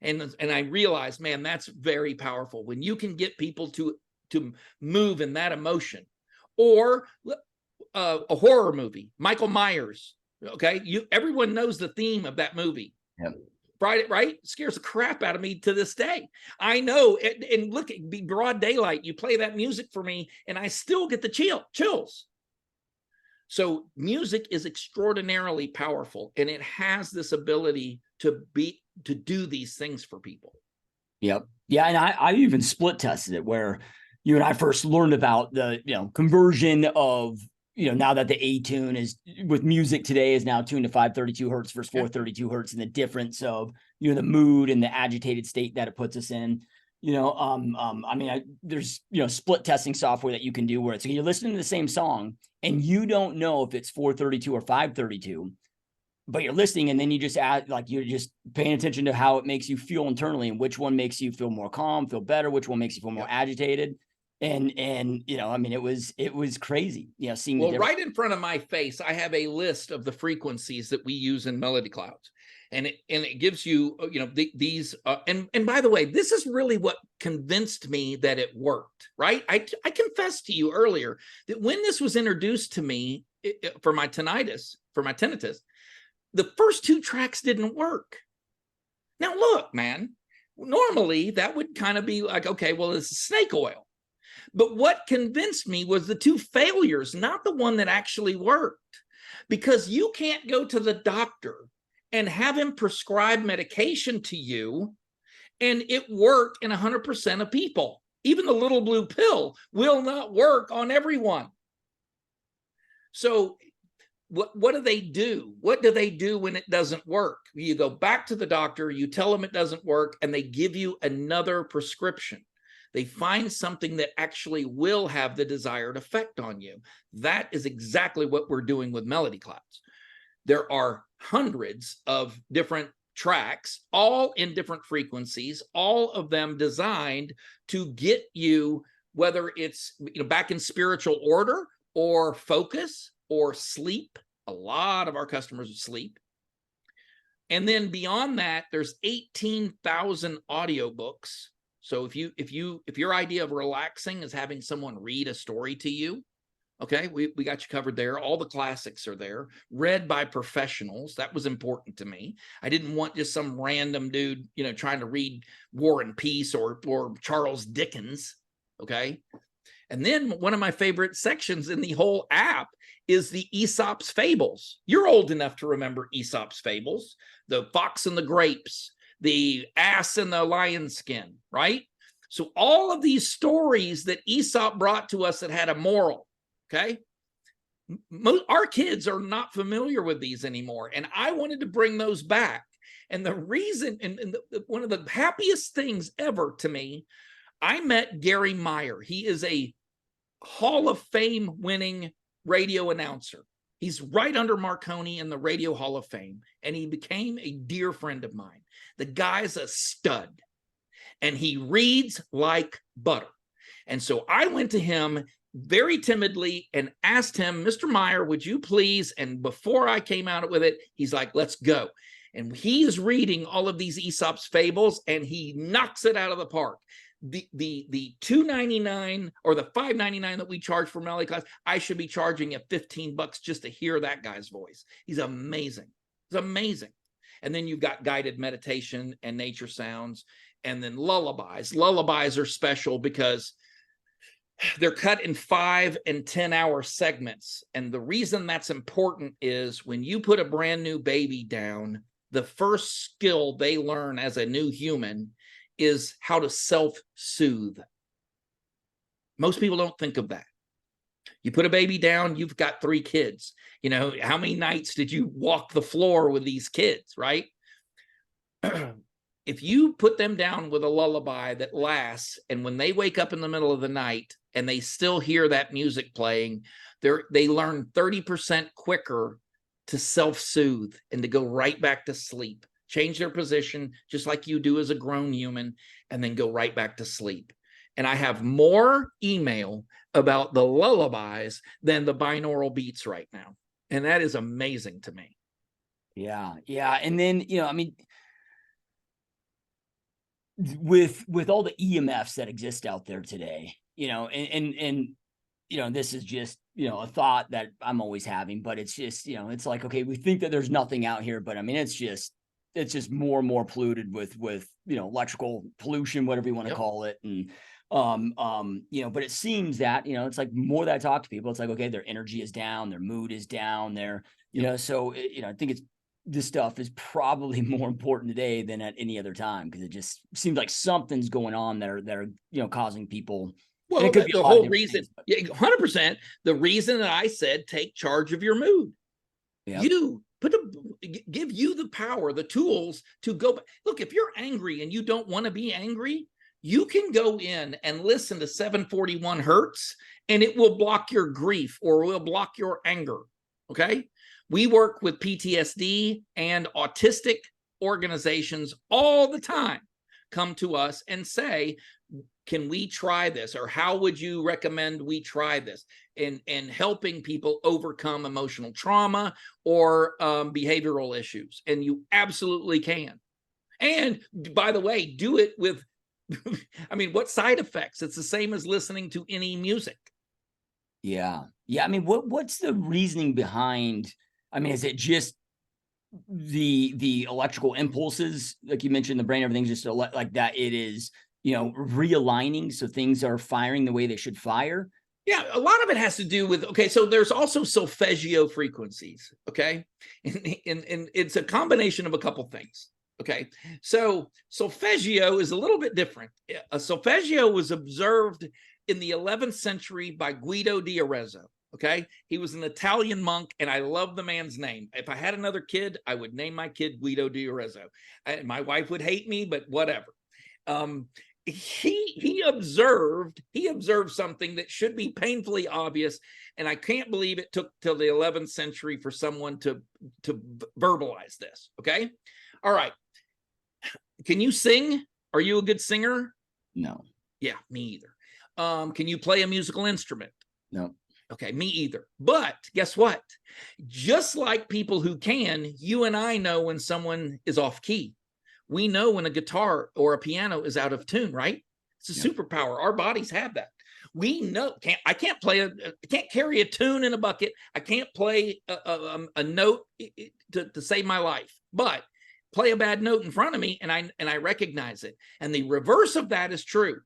And I realized, man, that's very powerful. When you can get people to move in that emotion. Or a horror movie, Michael Myers. Okay, everyone knows the theme of that movie. Yeah. Right? Scares the crap out of me to this day. I know, and look, it'd be broad daylight. You play that music for me, and I still get the chills. So music is extraordinarily powerful, and it has this ability to do these things for people. Yep. Yeah. And I even split tested it, where you and I first learned about the, conversion of, now that the A tune is with music today is now tuned to 532 hertz versus 432 hertz, and the difference of, the mood and the agitated state that it puts us in. There's, split testing software that you can do where it's, you're listening to the same song and you don't know if it's 432 or 532, but you're listening, and then you just add, like, you're just paying attention to how it makes you feel internally, and which one makes you feel more calm, feel better, which one makes you feel more agitated. And it was crazy, seeing the difference. Right in front of my face, I have a list of the frequencies that we use in Melody Clouds. And it gives you, these, and by the way, this is really what convinced me that it worked, right? I confessed to you earlier that when this was introduced to me for my tinnitus, the first 2 tracks didn't work. Now, look, man, normally that would kind of be like, okay, well, it's snake oil. But what convinced me was the 2 failures, not the one that actually worked. Because you can't go to the doctor and have him prescribe medication to you and it work in 100% of people. Even the little blue pill will not work on everyone. So what do they do? What do they do when it doesn't work? You go back to the doctor, you tell them it doesn't work, and they give you another prescription. They find something that actually will have the desired effect on you. That is exactly what we're doing with Melody Clouds. There are hundreds of different tracks, all in different frequencies, all of them designed to get you whether it's, back in spiritual order or focus or sleep. A lot of our customers are sleep. And then beyond that, there's 18,000 audiobooks. So if your idea of relaxing is having someone read a story to you, okay, we got you covered there. All the classics are there, read by professionals. That was important to me. I didn't want just some random dude, trying to read War and Peace or Charles Dickens. Okay. And then one of my favorite sections in the whole app is the Aesop's Fables. You're old enough to remember Aesop's Fables, the fox and the grapes, the ass and the lion skin, right? So all of these stories that Aesop brought to us that had a moral, okay? Our kids are not familiar with these anymore. And I wanted to bring those back. And the reason, one of the happiest things ever to me, I met Gary Meyer. He is a Hall of Fame winning radio announcer. He's right under Marconi in the Radio Hall of Fame, and he became a dear friend of mine. The guy's a stud, and he reads like butter. And so I went to him very timidly and asked him, Mr. Meyer, would you please? And before I came out with it, he's like, let's go. And he is reading all of these Aesop's Fables, and he knocks it out of the park. The $2.99 or the $5.99 that we charge for Melody class, I should be charging you $15 just to hear that guy's voice. He's amazing. It's amazing. And then you've got guided meditation and nature sounds, and then lullabies. Lullabies are special because they're cut in 5 and 10-hour segments. And the reason that's important is when you put a brand new baby down, the first skill they learn as a new human is how to self-soothe. Most people don't think of that. You put a baby down, you've got 3 kids. How many nights did you walk the floor with these kids, right? If you put them down with a lullaby that lasts, and when they wake up in the middle of the night and they still hear that music playing, they learn 30% quicker to self-soothe and to go right back to sleep. Change their position just like you do as a grown human, and then go right back to sleep. And I have more email about the lullabies than the binaural beats right now. And that is amazing to me. Yeah. Yeah. And then, with all the EMFs that exist out there today, and this is just, a thought that I'm always having, but it's just, it's like, okay, we think that there's nothing out here, but it's just more and more polluted with electrical pollution, whatever you want to call it. And but it seems that it's like, more that I talk to people, it's like, okay, their energy is down, their mood is down, so I think this stuff is probably more important today than at any other time, because it just seems like something's going on there that are causing people. Well, the whole reason, 100%, the reason that I said take charge of your mood. You give you the power, the tools to go. Look, if you're angry and you don't want to be angry, you can go in and listen to 741 hertz, and it will block your grief or will block your anger. Okay. We work with PTSD and autistic organizations all the time. Come to us and say, can we try this? Or how would you recommend we try this? And helping people overcome emotional trauma or behavioral issues. And you absolutely can. And by the way, do it with, what side effects? It's the same as listening to any music. Yeah. Yeah. What's the reasoning behind, is it just the electrical impulses, like you mentioned, the brain, everything's just like that? It is, realigning, so things are firing the way they should fire. Yeah, a lot of it has to do with, so there's also solfeggio frequencies, okay? And it's a combination of a couple things, okay? So solfeggio is a little bit different. A solfeggio was observed in the 11th century by Guido di Arezzo, okay? He was an Italian monk, and I love the man's name. If I had another kid, I would name my kid Guido di Arezzo. My wife would hate me, but whatever. He observed something that should be painfully obvious, and I can't believe it took till the 11th century for someone to verbalize this. Okay, all right. Can you sing? Are you a good singer? No. Yeah, me either. Can you play a musical instrument? No. Okay, me either. But guess what? Just like people who can, you and I know when someone is off key. We know when a guitar or a piano is out of tune, right? It's a superpower. Our bodies have that. We know. I can't carry a tune in a bucket. I can't play a note to save my life. But play a bad note in front of me, and I recognize it. And the reverse of that is true.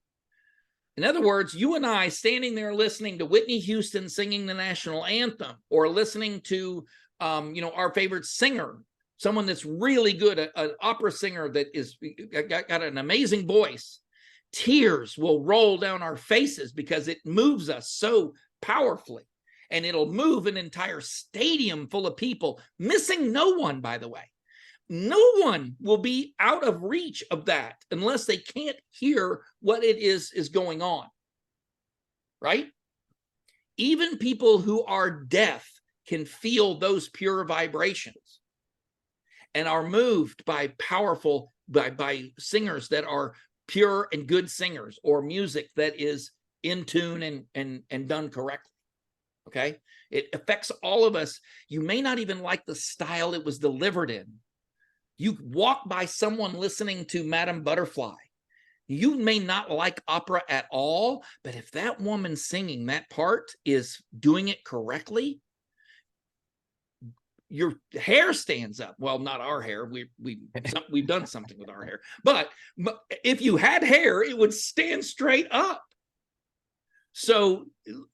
In other words, you and I standing there listening to Whitney Houston singing the national anthem, or listening to, our favorite singer, someone that's really good, an opera singer that is got an amazing voice. Tears will roll down our faces because it moves us so powerfully, and it'll move an entire stadium full of people, missing no one, by the way. No one will be out of reach of that unless they can't hear what it is going on, right? Even people who are deaf can feel those pure vibrations and are moved by powerful, by singers that are pure and good singers, or music that is in tune and done correctly. Okay, it affects all of us. You may not even like the style it was delivered in. You walk by someone listening to Madame Butterfly. You may not like opera at all, but if that woman singing that part is doing it correctly, your hair stands up. Well, not our hair. We've done something with our hair. But if you had hair, it would stand straight up. So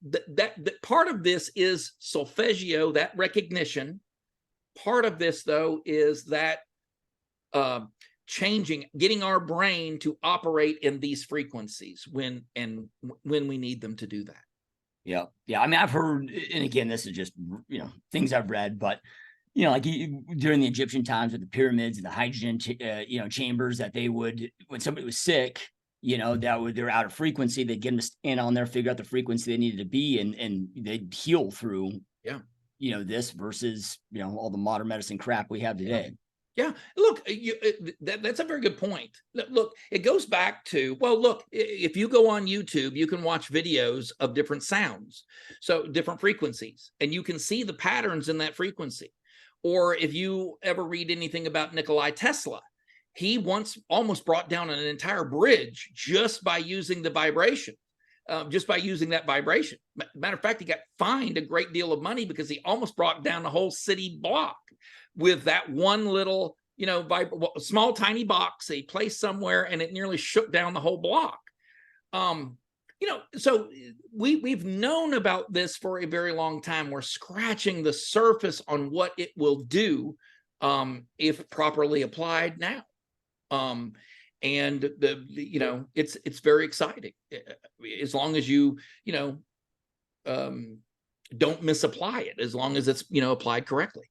that part of this is solfeggio, that recognition. Part of this, though, is that getting our brain to operate in these frequencies when we need them to do that. Yeah. I mean, I've heard, and again, this is just, things I've read, but, like during the Egyptian times with the pyramids and the hydrogen, chambers, that they would, when somebody was sick, they're out of frequency, they'd get them to stand on there, figure out the frequency they needed to be, and they'd heal through, this versus, all the modern medicine crap we have today. Yeah, look, that's a very good point. Look, it goes back to, well, look, if you go on YouTube, you can watch videos of different sounds, so different frequencies, and you can see the patterns in that frequency. Or if you ever read anything about Nikola Tesla, he once almost brought down an entire bridge just by using the vibration, just by using that vibration. Matter of fact, he got fined a great deal of money because he almost brought down the whole city block with that one little, small, tiny box that he placed somewhere, and it nearly shook down the whole block. So we've known about this for a very long time. We're scratching the surface on what it will do if properly applied now. And it's very exciting, as long as you don't misapply it, as long as it's applied correctly.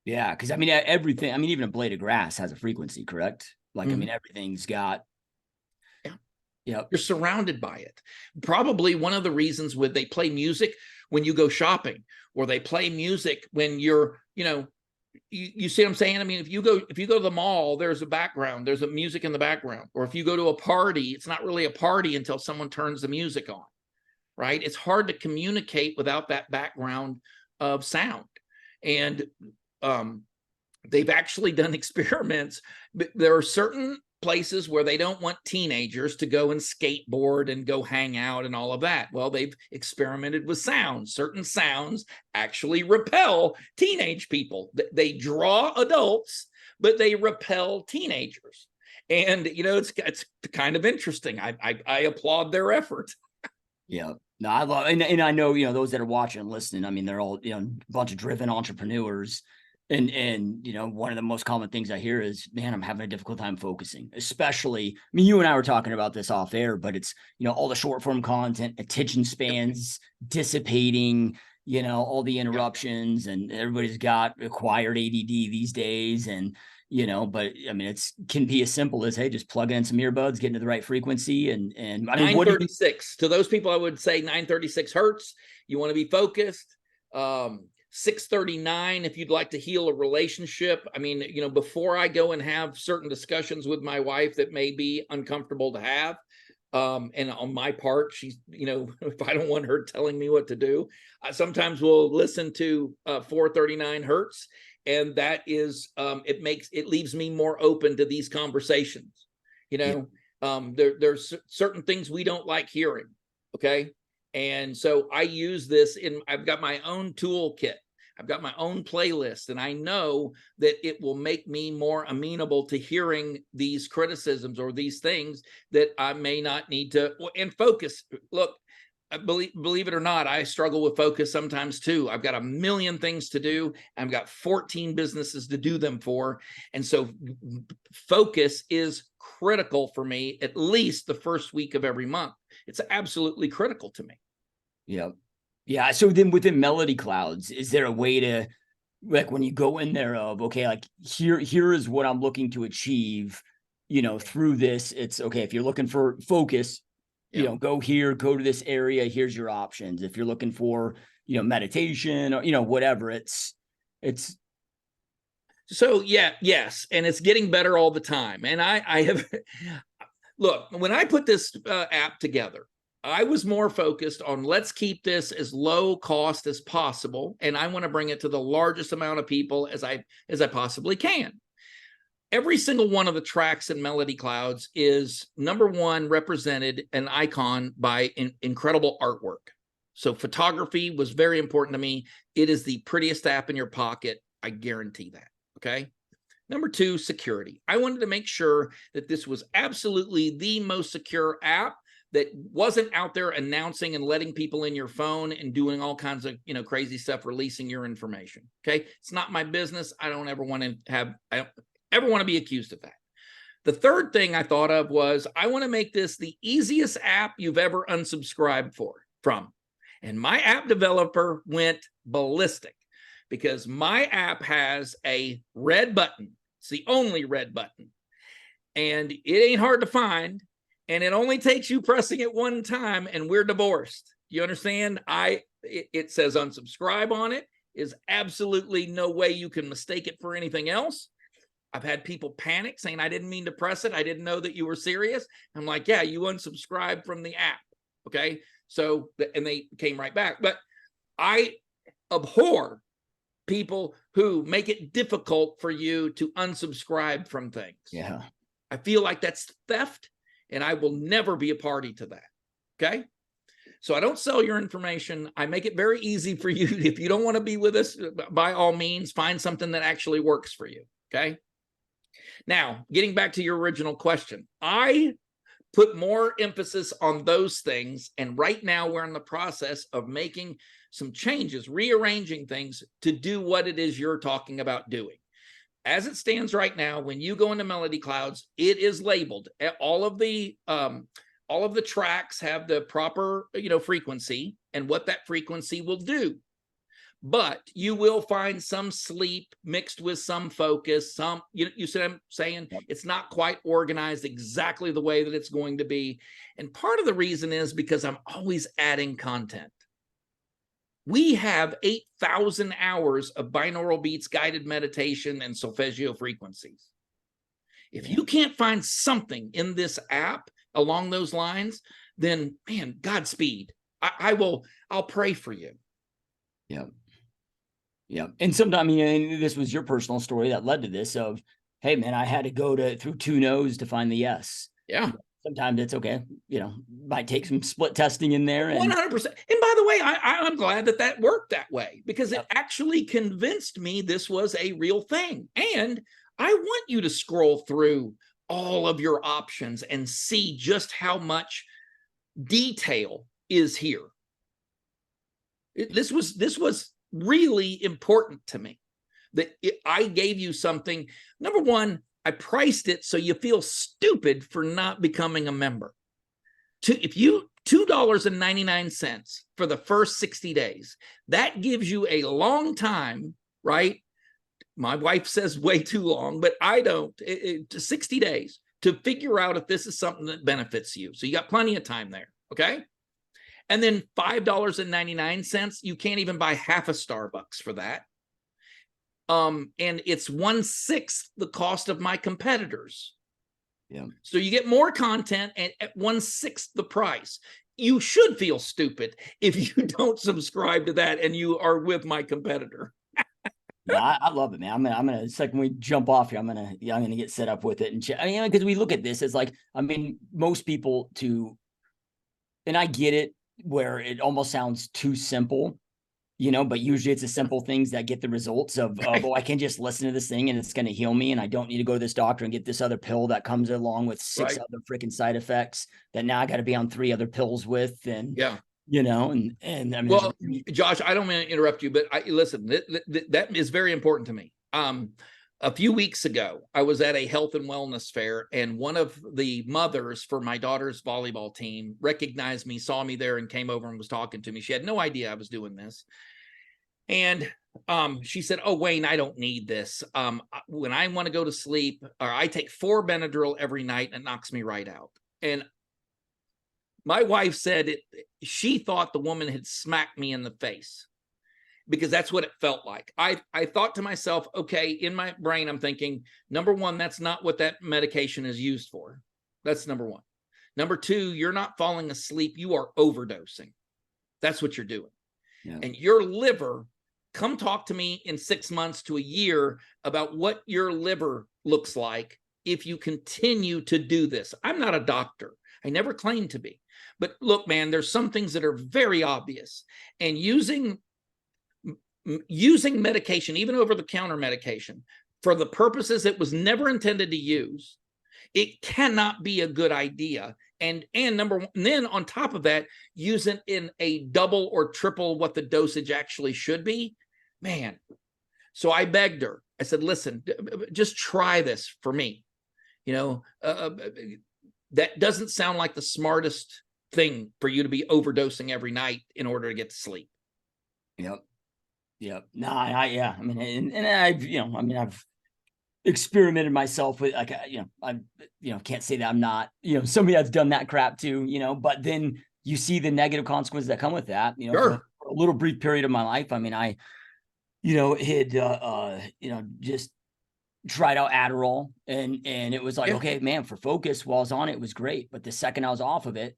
Yeah, because I mean, everything. I mean, even a blade of grass has a frequency, correct? Like, I mean, everything's got. Yeah, you're surrounded by it. Probably one of the reasons they play music when you go shopping, or they play music when you're, you see what I'm saying? I mean, if you go to the mall, there's a background, there's a music in the background. Or if you go to a party, it's not really a party until someone turns the music on, right? It's hard to communicate without that background of sound. And they've actually done experiments. But there are certain places where they don't want teenagers to go and skateboard and go hang out and all of that. Well, they've experimented with sounds. Certain sounds actually repel teenage people. They draw adults, but they repel teenagers. And it's kind of interesting. I applaud their effort. Yeah. No, I love, and I know, those that are watching and listening, I mean, they're all, a bunch of driven entrepreneurs. And one of the most common things I hear is, man, I'm having a difficult time focusing, especially, I mean, you and I were talking about this off air, but it's, all the short form content, attention spans dissipating, all the interruptions, and everybody's got acquired ADD these days. And, but I mean, can be as simple as, hey, just plug in some earbuds, get into the right frequency. And I mean, 936 to those people, I would say 936 hertz. You want to be focused. 639 if you'd like to heal a relationship. I mean, before I go and have certain discussions with my wife that may be uncomfortable to have, And on my part, she's, if I don't want her telling me what to do, I sometimes will listen to 439 Hertz. And that is, it leaves me more open to these conversations. There's certain things we don't like hearing. Okay. And so I use this I've got my own toolkit. I've got my own playlist, and I know that it will make me more amenable to hearing these criticisms or these things that I may not need to. And focus. Look, believe it or not, I struggle with focus sometimes too. I've got a million things to do. I've got 14 businesses to do them for. And so focus is critical for me, at least the first week of every month. It's absolutely critical to me. Yeah. Yeah. So then within Melody Clouds, is there a way to, like, when you go in there of, okay, like here is what I'm looking to achieve, through this, it's okay. If you're looking for focus, go here, go to this area. Here's your options. If you're looking for, meditation or, whatever, it's. So yes. And it's getting better all the time. And I have, look, when I put this app together, I was more focused on let's keep this as low cost as possible. And I want to bring it to the largest amount of people as I possibly can. Every single one of the tracks in Melody Clouds is, number one, represented an icon by incredible artwork. So photography was very important to me. It is the prettiest app in your pocket. I guarantee that. Okay. Number two, security. I wanted to make sure that this was absolutely the most secure app that wasn't out there announcing and letting people in your phone and doing all kinds of, crazy stuff, releasing your information. Okay. It's not my business. I don't ever want to be accused of that. The third thing I thought of was I want to make this the easiest app you've ever unsubscribed from. And my app developer went ballistic because my app has a red button. It's the only red button. And it ain't hard to find. And it only takes you pressing it one time, and we're divorced. You understand? It says unsubscribe on it. Is absolutely no way you can mistake it for anything else. I've had people panic saying, I didn't mean to press it. I didn't know that you were serious. I'm like, yeah, you unsubscribed from the app. Okay. So, and they came right back. But I abhor people who make it difficult for you to unsubscribe from things. Yeah. I feel like that's theft. And I will never be a party to that. Okay. So I don't sell your information. I make it very easy for you. If you don't want to be with us, by all means, find something that actually works for you. Okay. Now, getting back to your original question, I put more emphasis on those things. And right now we're in the process of making some changes, rearranging things to do what it is you're talking about doing. As it stands right now, when you go into Melody Clouds, it is labeled. All of the tracks have the proper, frequency and what that frequency will do. But you will find some sleep mixed with some focus. You see what I'm saying? Yep. It's not quite organized exactly the way that it's going to be. And part of the reason is because I'm always adding content. We have 8,000 hours of binaural beats, guided meditation, and solfeggio frequencies. If you can't find something in this app along those lines, then man, Godspeed. I'll pray for you. Yeah. Yeah. And sometimes, this was your personal story that led to this of, hey man, I had to go through 2 no's to find the yes. Yeah. Sometimes it's okay. Might take some split testing in there. 100%. And by the way, I'm glad that worked that way because it actually convinced me this was a real thing. And I want you to scroll through all of your options and see just how much detail is here. This was really important to me that I gave you something. Number one, I priced it so you feel stupid for not becoming a member. If you $2.99 for the first 60 days, that gives you a long time, right? My wife says way too long, but I don't. 60 days to figure out if this is something that benefits you. So you got plenty of time there, okay? And then $5.99, you can't even buy half a Starbucks for that. And it's 1/6 the cost of my competitors. Yeah. So you get more content at 1/6 the price. You should feel stupid if you don't subscribe to that and you are with my competitor. Yeah, I love it, man. I'm gonna it's like when we jump off here, I'm gonna get set up with it. And I mean, because we look at this as like, I mean, most people and I get it, where it almost sounds too simple, but usually it's the simple things that get the results of oh, I can just listen to this thing and it's going to heal me, and I don't need to go to this doctor and get this other pill that comes along with 6 Right. other freaking side effects that now I got to be on 3 other pills with. And Yeah. and I mean, Well, Josh, I don't mean to interrupt you, but listen, that is very important to me. A few weeks ago, I was at a health and wellness fair, and one of the mothers for my daughter's volleyball team recognized me, saw me there, and came over and was talking to me. She had no idea I was doing this. And she said, "Oh, Wayne, I don't need this. When I want to go to sleep, or I take 4 Benadryl every night, and it knocks me right out." And my wife said she thought the woman had smacked me in the face, because that's what it felt like. I thought to myself, okay, in my brain, I'm thinking, number one, that's not what that medication is used for. That's number one. Number two, you're not falling asleep. You are overdosing. That's what you're doing. yeah. And your liver, come talk to me in 6 months to a year about what your liver looks like if you continue to do this. I'm not a doctor. I never claimed to be. But look, man, there's some things that are very obvious. And using medication, even over-the-counter medication, for the purposes it was never intended to use, it cannot be a good idea. And number one, and then on top of that, use it in a double or triple what the dosage actually should be. Man. So I begged her. I said, listen, just try this for me. That doesn't sound like the smartest thing for you to be overdosing every night in order to get to sleep. Yep. Yep. No, yeah. I mean, and I've experimented myself with, like, I can't say that I'm not, somebody that's done that crap too, but then you see the negative consequences that come with that, Sure. for a little brief period of my life. I mean, I, had, just tried out Adderall, and it was like, Yeah. okay, man, for focus while I was on it, it was great. But the second I was off of it,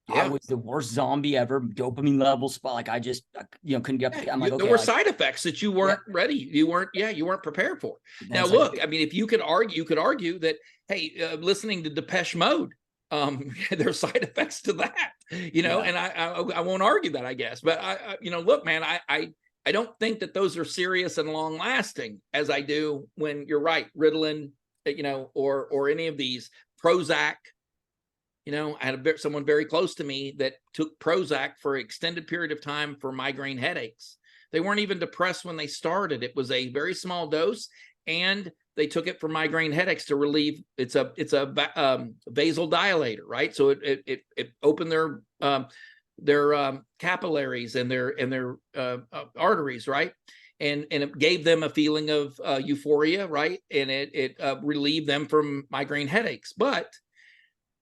I Yeah. was the worst zombie ever. Dopamine levels spot, like I just, couldn't get up. I'm like, okay, there were like, side effects that you weren't ready. You weren't prepared for. Now, it's look, like, I mean, if you could argue that, hey, listening to Depeche Mode, there's side effects to that, and I won't argue that, I guess. But look, man, I don't think that those are serious and long lasting as I do when you're right, Ritalin, or any of these, Prozac. I had someone very close to me that took Prozac for an extended period of time for migraine headaches. They weren't even depressed when they started. It was a very small dose, and they took it for migraine headaches to relieve. It's a vasodilator, right? So it opened their capillaries and their arteries, right? And it gave them a feeling of euphoria, right? And it relieved them from migraine headaches, but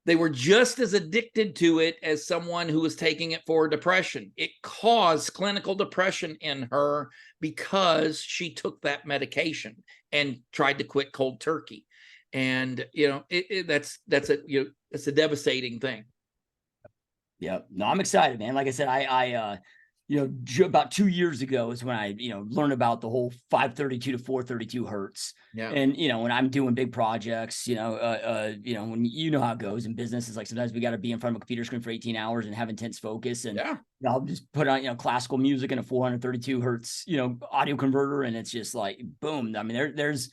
they were just as addicted to it as someone who was taking it for depression. It caused clinical depression in her because she took that medication and tried to quit cold turkey. And that's a devastating thing. yeah, no, I'm excited, man. Like I said, I about 2 years ago is when I, learned about the whole 532 to 432 hertz. Yeah. And, when I'm doing big projects, when how it goes in business, is like, sometimes we got to be in front of a computer screen for 18 hours and have intense focus. And I'll just put on, classical music and a 432 hertz, audio converter. And it's just like, boom. I mean, there's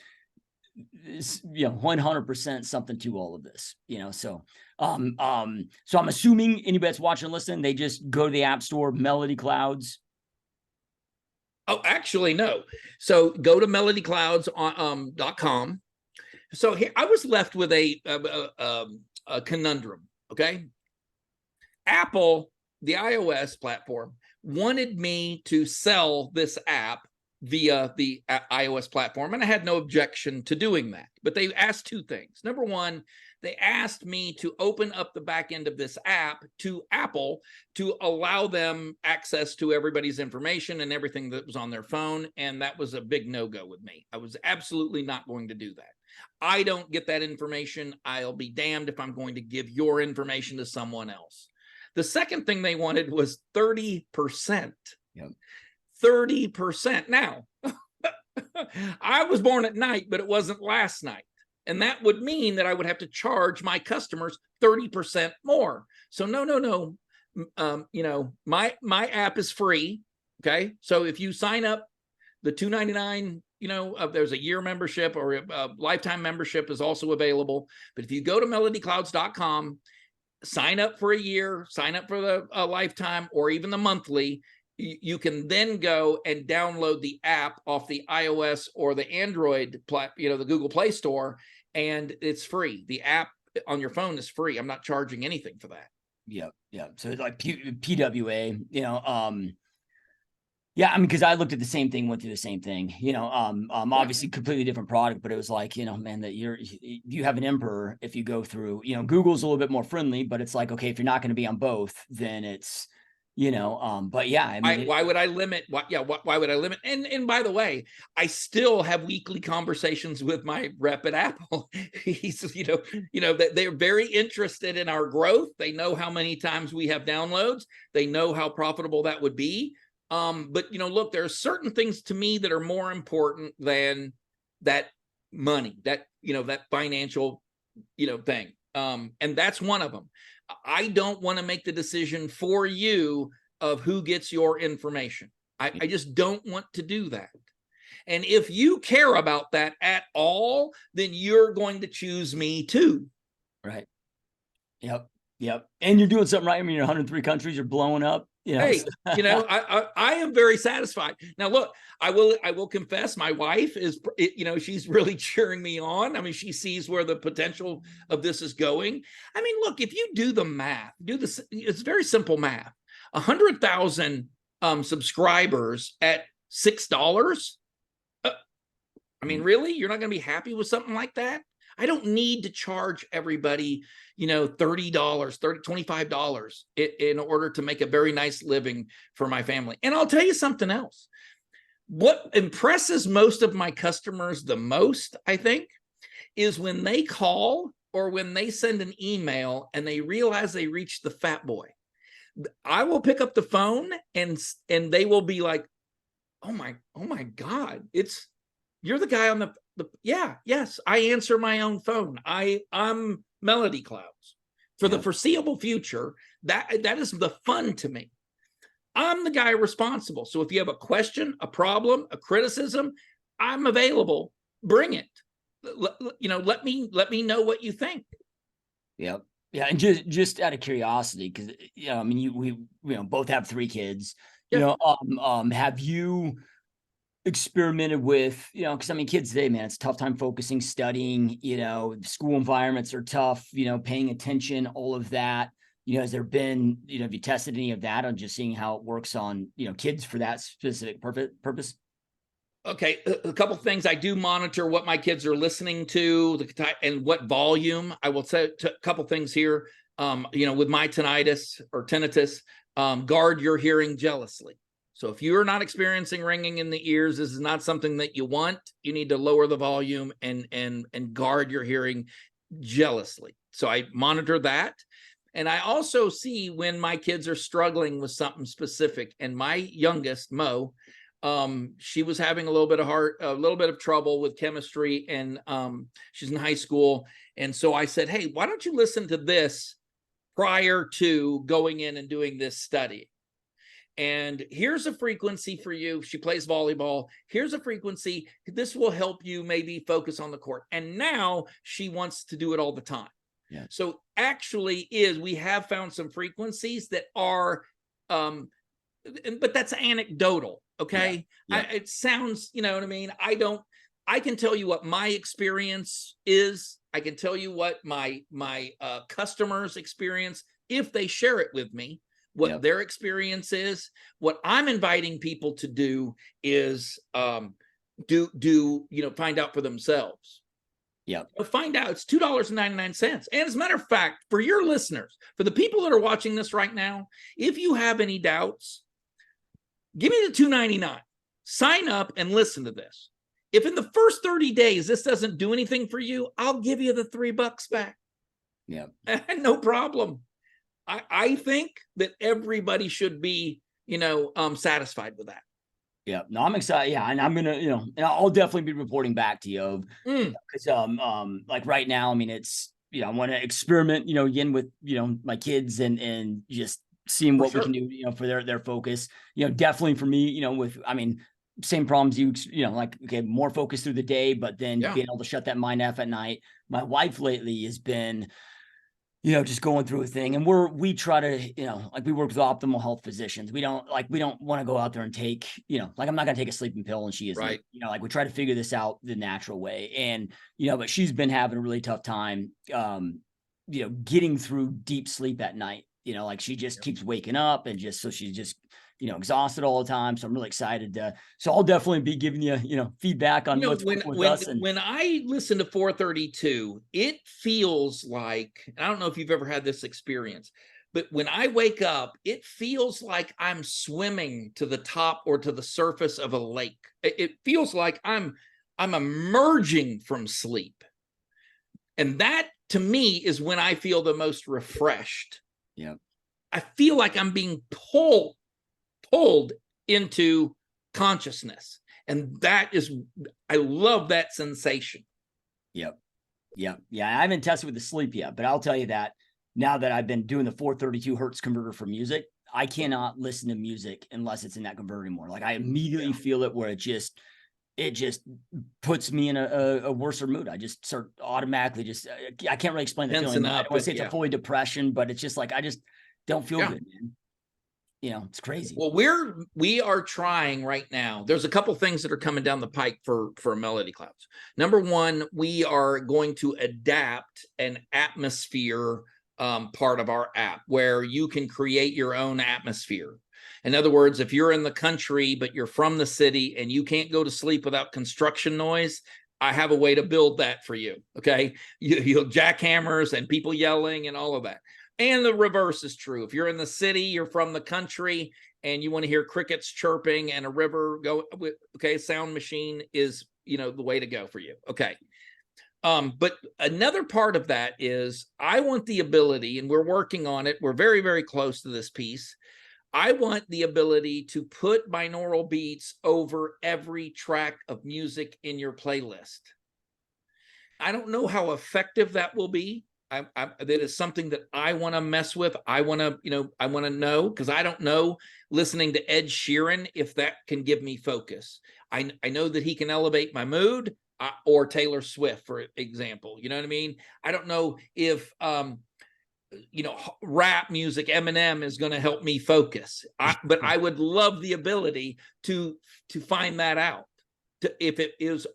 100% something to all of this, so I'm assuming anybody that's watching and listening, they just go to the app store, Melody Clouds. Oh, actually, no. So go to melodyclouds.com. So here I was left with a conundrum. Okay. Apple, the iOS platform, wanted me to sell this app via the iOS platform, and I had no objection to doing that. But they asked 2 things. Number one, they asked me to open up the back end of this app to Apple to allow them access to everybody's information and everything that was on their phone, and that was a big no-go with me. I was absolutely not going to do that. I don't get that information. I'll be damned if I'm going to give your information to someone else. The second thing they wanted was 30%. Yep. 30%. Now, I was born at night, but it wasn't last night. And that would mean that I would have to charge my customers 30% more. So no. My app is free. Okay. So if you sign up, the $2.99, there's a year membership, or a lifetime membership is also available. But if you go to melodyclouds.com, sign up for a year, sign up for the lifetime, or even the monthly, you can then go and download the app off the iOS or the Android, the Google Play Store, and it's free. The app on your phone is free. I'm not charging anything for that. Yeah. So it's like PWA, yeah, I mean, because I looked at the same thing, went through the same thing, obviously completely different product, but it was like, man, that you have an emperor if you go through, Google's a little bit more friendly, but it's like, okay, if you're not going to be on both, then it's, but yeah, I mean, why would I limit? Why would I limit? And by the way, I still have weekly conversations with my rep at Apple. He's, that they're very interested in our growth. They know how many times we have downloads. They know how profitable that would be. But look, there are certain things to me that are more important than that money, that financial, thing. And that's one of them. I don't want to make the decision for you of who gets your information. I just don't want to do that. And if you care about that at all, then you're going to choose me too. Right. Yep. And you're doing something right. I mean, you're in 103 countries, you're blowing up. Hey, I am very satisfied. Now, look, I will confess, my wife is, she's really cheering me on. I mean, she sees where the potential of this is going. I mean, look, if you do the math, it's very simple math. 100,000 subscribers at $6. I mean, really, you're not going to be happy with something like that? I don't need to charge everybody, $30, $25 in order to make a very nice living for my family. And I'll tell you something else. What impresses most of my customers the most, I think, is when they call or when they send an email and they realize they reached the fat boy. I will pick up the phone and they will be like, oh my God, you're the guy on the yes, I answer my own phone. I'm Melody Clouds. For the foreseeable future, that is the fun to me. I'm the guy responsible. So if you have a question, a problem, a criticism, I'm available. Bring it. Let me know what you think. Yep. Yeah, and just out of curiosity, because I mean, we both have 3 kids. Yeah. Have you experimented with, because I mean, kids today, man, it's a tough time focusing, studying, school environments are tough, paying attention, all of that. Has there been, have you tested any of that on just seeing how it works on, kids for that specific purpose? Okay, a couple of things. I do monitor what my kids are listening to and what volume. I will say a couple of things here. With my tinnitus, guard your hearing jealously. So if you're not experiencing ringing in the ears, this is not something that you want. You need to lower the volume and guard your hearing jealously. So I monitor that. And I also see when my kids are struggling with something specific. And my youngest, Mo, she was having a little bit of trouble with chemistry, and she's in high school. And so I said, hey, why don't you listen to this prior to going in and doing this study? And here's a frequency for you. She plays volleyball. Here's a frequency. This will help you maybe focus on the court. And now she wants to do it all the time. Yeah. So actually we have found some frequencies that are, but that's anecdotal. Okay. Yeah. It sounds, you know what I mean? I can tell you what my experience is. I can tell you what my customers experience if they share it with me. What their experience is. What I'm inviting people to do is find out for themselves. Yeah. Find out. It's $2.99. And as a matter of fact, for your listeners, for the people that are watching this right now, if you have any doubts, give me the $2.99. Sign up and listen to this. If in the first 30 days this doesn't do anything for you, I'll give you the $3 back. Yeah. No problem. I think that everybody should be, satisfied with that. Yeah, no, I'm excited. Yeah, and I'm gonna, and I'll definitely be reporting back to you because like right now, I mean, it's I want to experiment, again with my kids and just seeing For what we sure. can do, for their focus. Definitely for me, with same problems like okay, more focus through the day, but then being able to shut that mind off at night. My wife lately has been just going through a thing, and we try to, like we work with optimal health physicians. We don't want to go out there and take, like I'm not going to take a sleeping pill and she isn't, Right. Like we try to figure this out the natural way. And, but she's been having a really tough time, getting through deep sleep at night, like she just keeps waking up and so she's just, exhausted all the time. So I'm really excited so I'll definitely be giving you, feedback on what's working with us. And when I listen to 432, it feels like, I don't know if you've ever had this experience, but when I wake up, it feels like I'm swimming to the top or to the surface of a lake. It feels like I'm emerging from sleep. And that to me is when I feel the most refreshed. Yeah. I feel like I'm being pulled into consciousness. And I love that sensation. Yep. Yeah. I haven't tested with the sleep yet, but I'll tell you that now that I've been doing the 432 hertz converter for music, I cannot listen to music unless it's in that converter anymore. Like I immediately feel it where it just puts me in a worse mood. I just start automatically I can't really explain the feeling. I don't want to say it's a fully depression, but it's just like, I just don't feel good, man. It's crazy. Well, we are trying right now. There's a couple things that are coming down the pike for Melody Clouds. Number one, we are going to adapt an atmosphere part of our app where you can create your own atmosphere. In other words, if you're in the country, but you're from the city and you can't go to sleep without construction noise, I have a way to build that for you. Okay. You'll jackhammers and people yelling and all of that. And the reverse is true. If you're in the city, you're from the country, and you want to hear crickets chirping and a river go, okay, sound machine is, the way to go for you. Okay. But another part of that is I want the ability, and we're working on it. We're very, very close to this piece. I want the ability to put binaural beats over every track of music in your playlist. I don't know how effective that will be. That is something that I want to mess with. I want to know, because I don't know, listening to Ed Sheeran, if that can give me focus. I know that he can elevate my mood, or Taylor Swift, for example. You know what I mean? I don't know if rap music, Eminem, is going to help me focus. But I would love the ability to find that out. If it is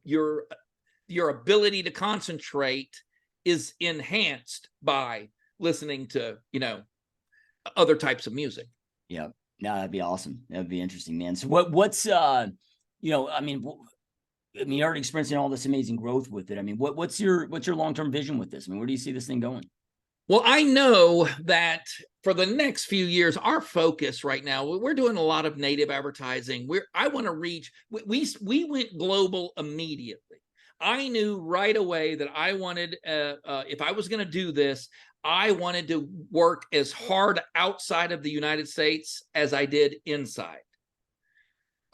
your ability to concentrate is enhanced by listening to, other types of music. Yeah. No, that'd be awesome. That'd be interesting, man. So what's, I mean, you're already experiencing all this amazing growth with it. I mean, what's your long-term vision with this? I mean, where do you see this thing going? Well, I know that for the next few years, our focus right now, we're doing a lot of native advertising. I want to reach, we went global immediately. I knew right away that I wanted, if I was going to do this, I wanted to work as hard outside of the United States as I did inside.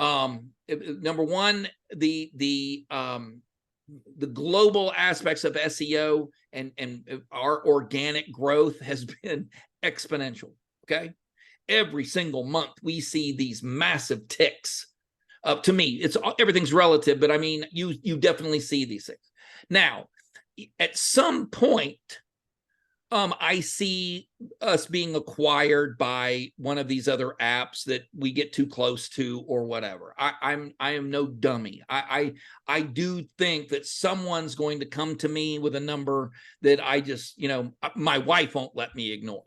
Number one, the global aspects of SEO and our organic growth has been exponential. Okay. Every single month we see these massive ticks. To me, everything's relative, but I mean, you definitely see these things. Now, at some point, I see us being acquired by one of these other apps that we get too close to or whatever. I am no dummy. I do think that someone's going to come to me with a number that I just, my wife won't let me ignore.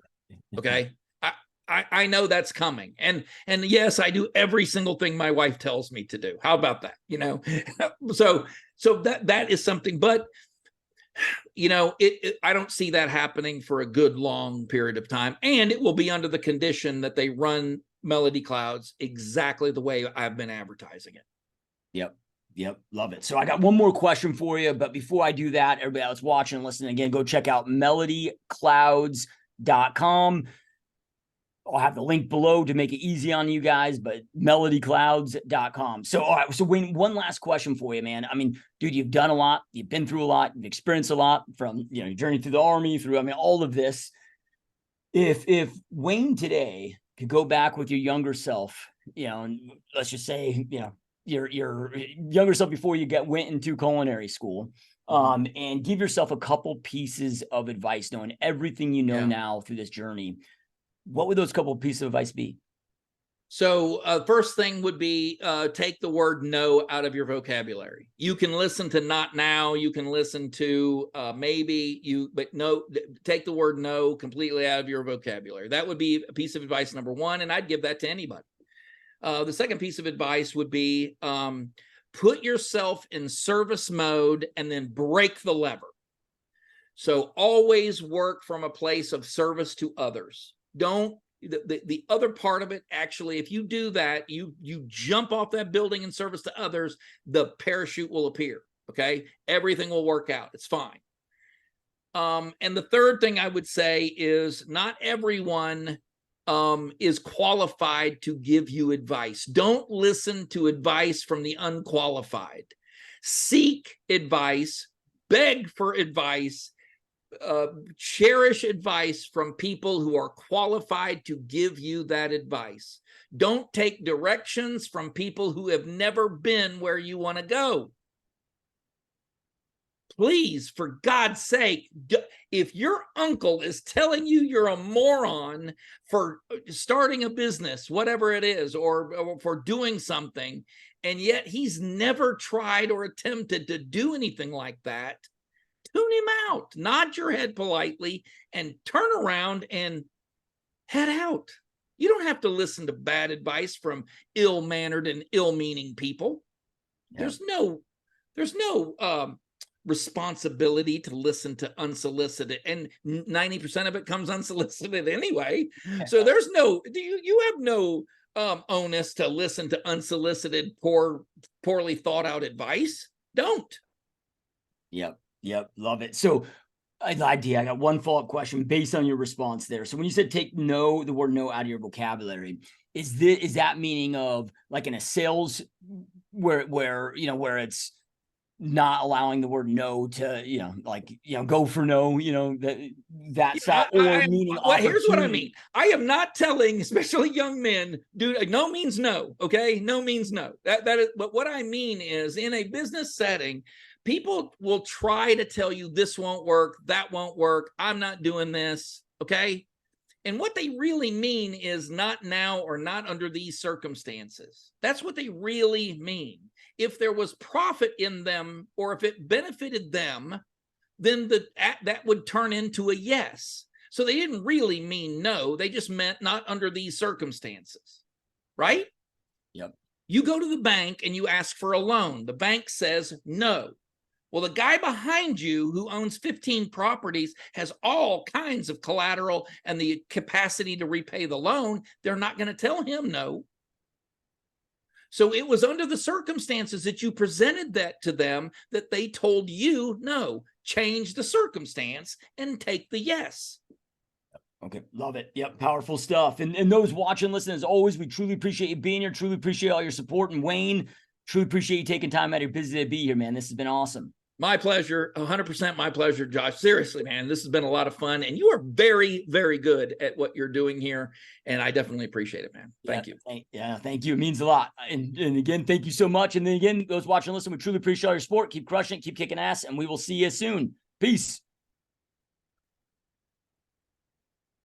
Okay. I know that's coming. And yes, I do every single thing my wife tells me to do. How about that? So that is something, but I don't see that happening for a good long period of time. And it will be under the condition that they run Melody Clouds exactly the way I've been advertising it. Yep. Yep. Love it. So I got one more question for you, but before I do that, everybody else watching and listening, again, go check out melodyclouds.com. I'll have the link below to make it easy on you guys, but melodyclouds.com. So, all right. So Wayne, one last question for you, man. I mean, dude, you've done a lot, you've been through a lot, you've experienced a lot from, you know, your journey through the Army, through, I mean, all of this. If Wayne today could go back with your younger self, you know, and let's just say, you know, your younger self before you went into culinary school, and give yourself a couple pieces of advice, knowing everything you know now through this journey, what would those couple pieces of advice be? So first thing would be take the word no out of your vocabulary. You can listen to not now, you can listen to maybe, but no, take the word no completely out of your vocabulary. That would be a piece of advice number one, and I'd give that to anybody. The second piece of advice would be put yourself in service mode and then break the lever. So always work from a place of service to others. Don't the other part of it, actually, if you do that, you jump off that building in service to others, the parachute will appear. Okay, everything will work out. It's fine. And the third thing I would say is not everyone is qualified to give you advice. Don't listen to advice from the unqualified. Seek advice, beg for advice, cherish advice from people who are qualified to give you that advice. Don't take directions from people who have never been where you want to go. Please, for God's sake, if your uncle is telling you you're a moron for starting a business, whatever it is, or for doing something, and yet he's never tried or attempted to do anything like that, tune him out, nod your head politely, and turn around and head out. You don't have to listen to bad advice from ill-mannered and ill-meaning people. Yeah. There's no responsibility to listen to unsolicited, and 90% of it comes unsolicited anyway. Yeah. So there's no, you have no onus to listen to unsolicited, poorly thought out advice. Don't. Yep. Love it. So I got one follow-up question based on your response there. So when you said take the word no out of your vocabulary, is that meaning of like in a sales where it's not allowing the word no to, go for no, that side, or meaning here's what I mean. I am not telling, especially young men, dude, no means no. Okay. No means no. That is, but what I mean is in a business setting, people will try to tell you this won't work, that won't work, I'm not doing this, okay? And what they really mean is not now or not under these circumstances. That's what they really mean. If there was profit in them or if it benefited them, then that would turn into a yes. So they didn't really mean no, they just meant not under these circumstances, right? Yep. You go to the bank and you ask for a loan. The bank says no. Well, the guy behind you who owns 15 properties has all kinds of collateral and the capacity to repay the loan. They're not going to tell him no. So it was under the circumstances that you presented that to them that they told you no. Change the circumstance and take the yes. Okay. Love it. Yep. Powerful stuff. And those watching, listening, as always, we truly appreciate you being here. Truly appreciate all your support. And Wayne, truly appreciate you taking time out of your busy day to be here, man. This has been awesome. My pleasure. 100% my pleasure, Josh. Seriously, man, this has been a lot of fun, and you are very, very good at what you're doing here, and I definitely appreciate it, man. Thank you. Thank you. It means a lot. And again, thank you so much. And then again, those watching and listening, we truly appreciate all your support. Keep crushing it, keep kicking ass, and we will see you soon. Peace.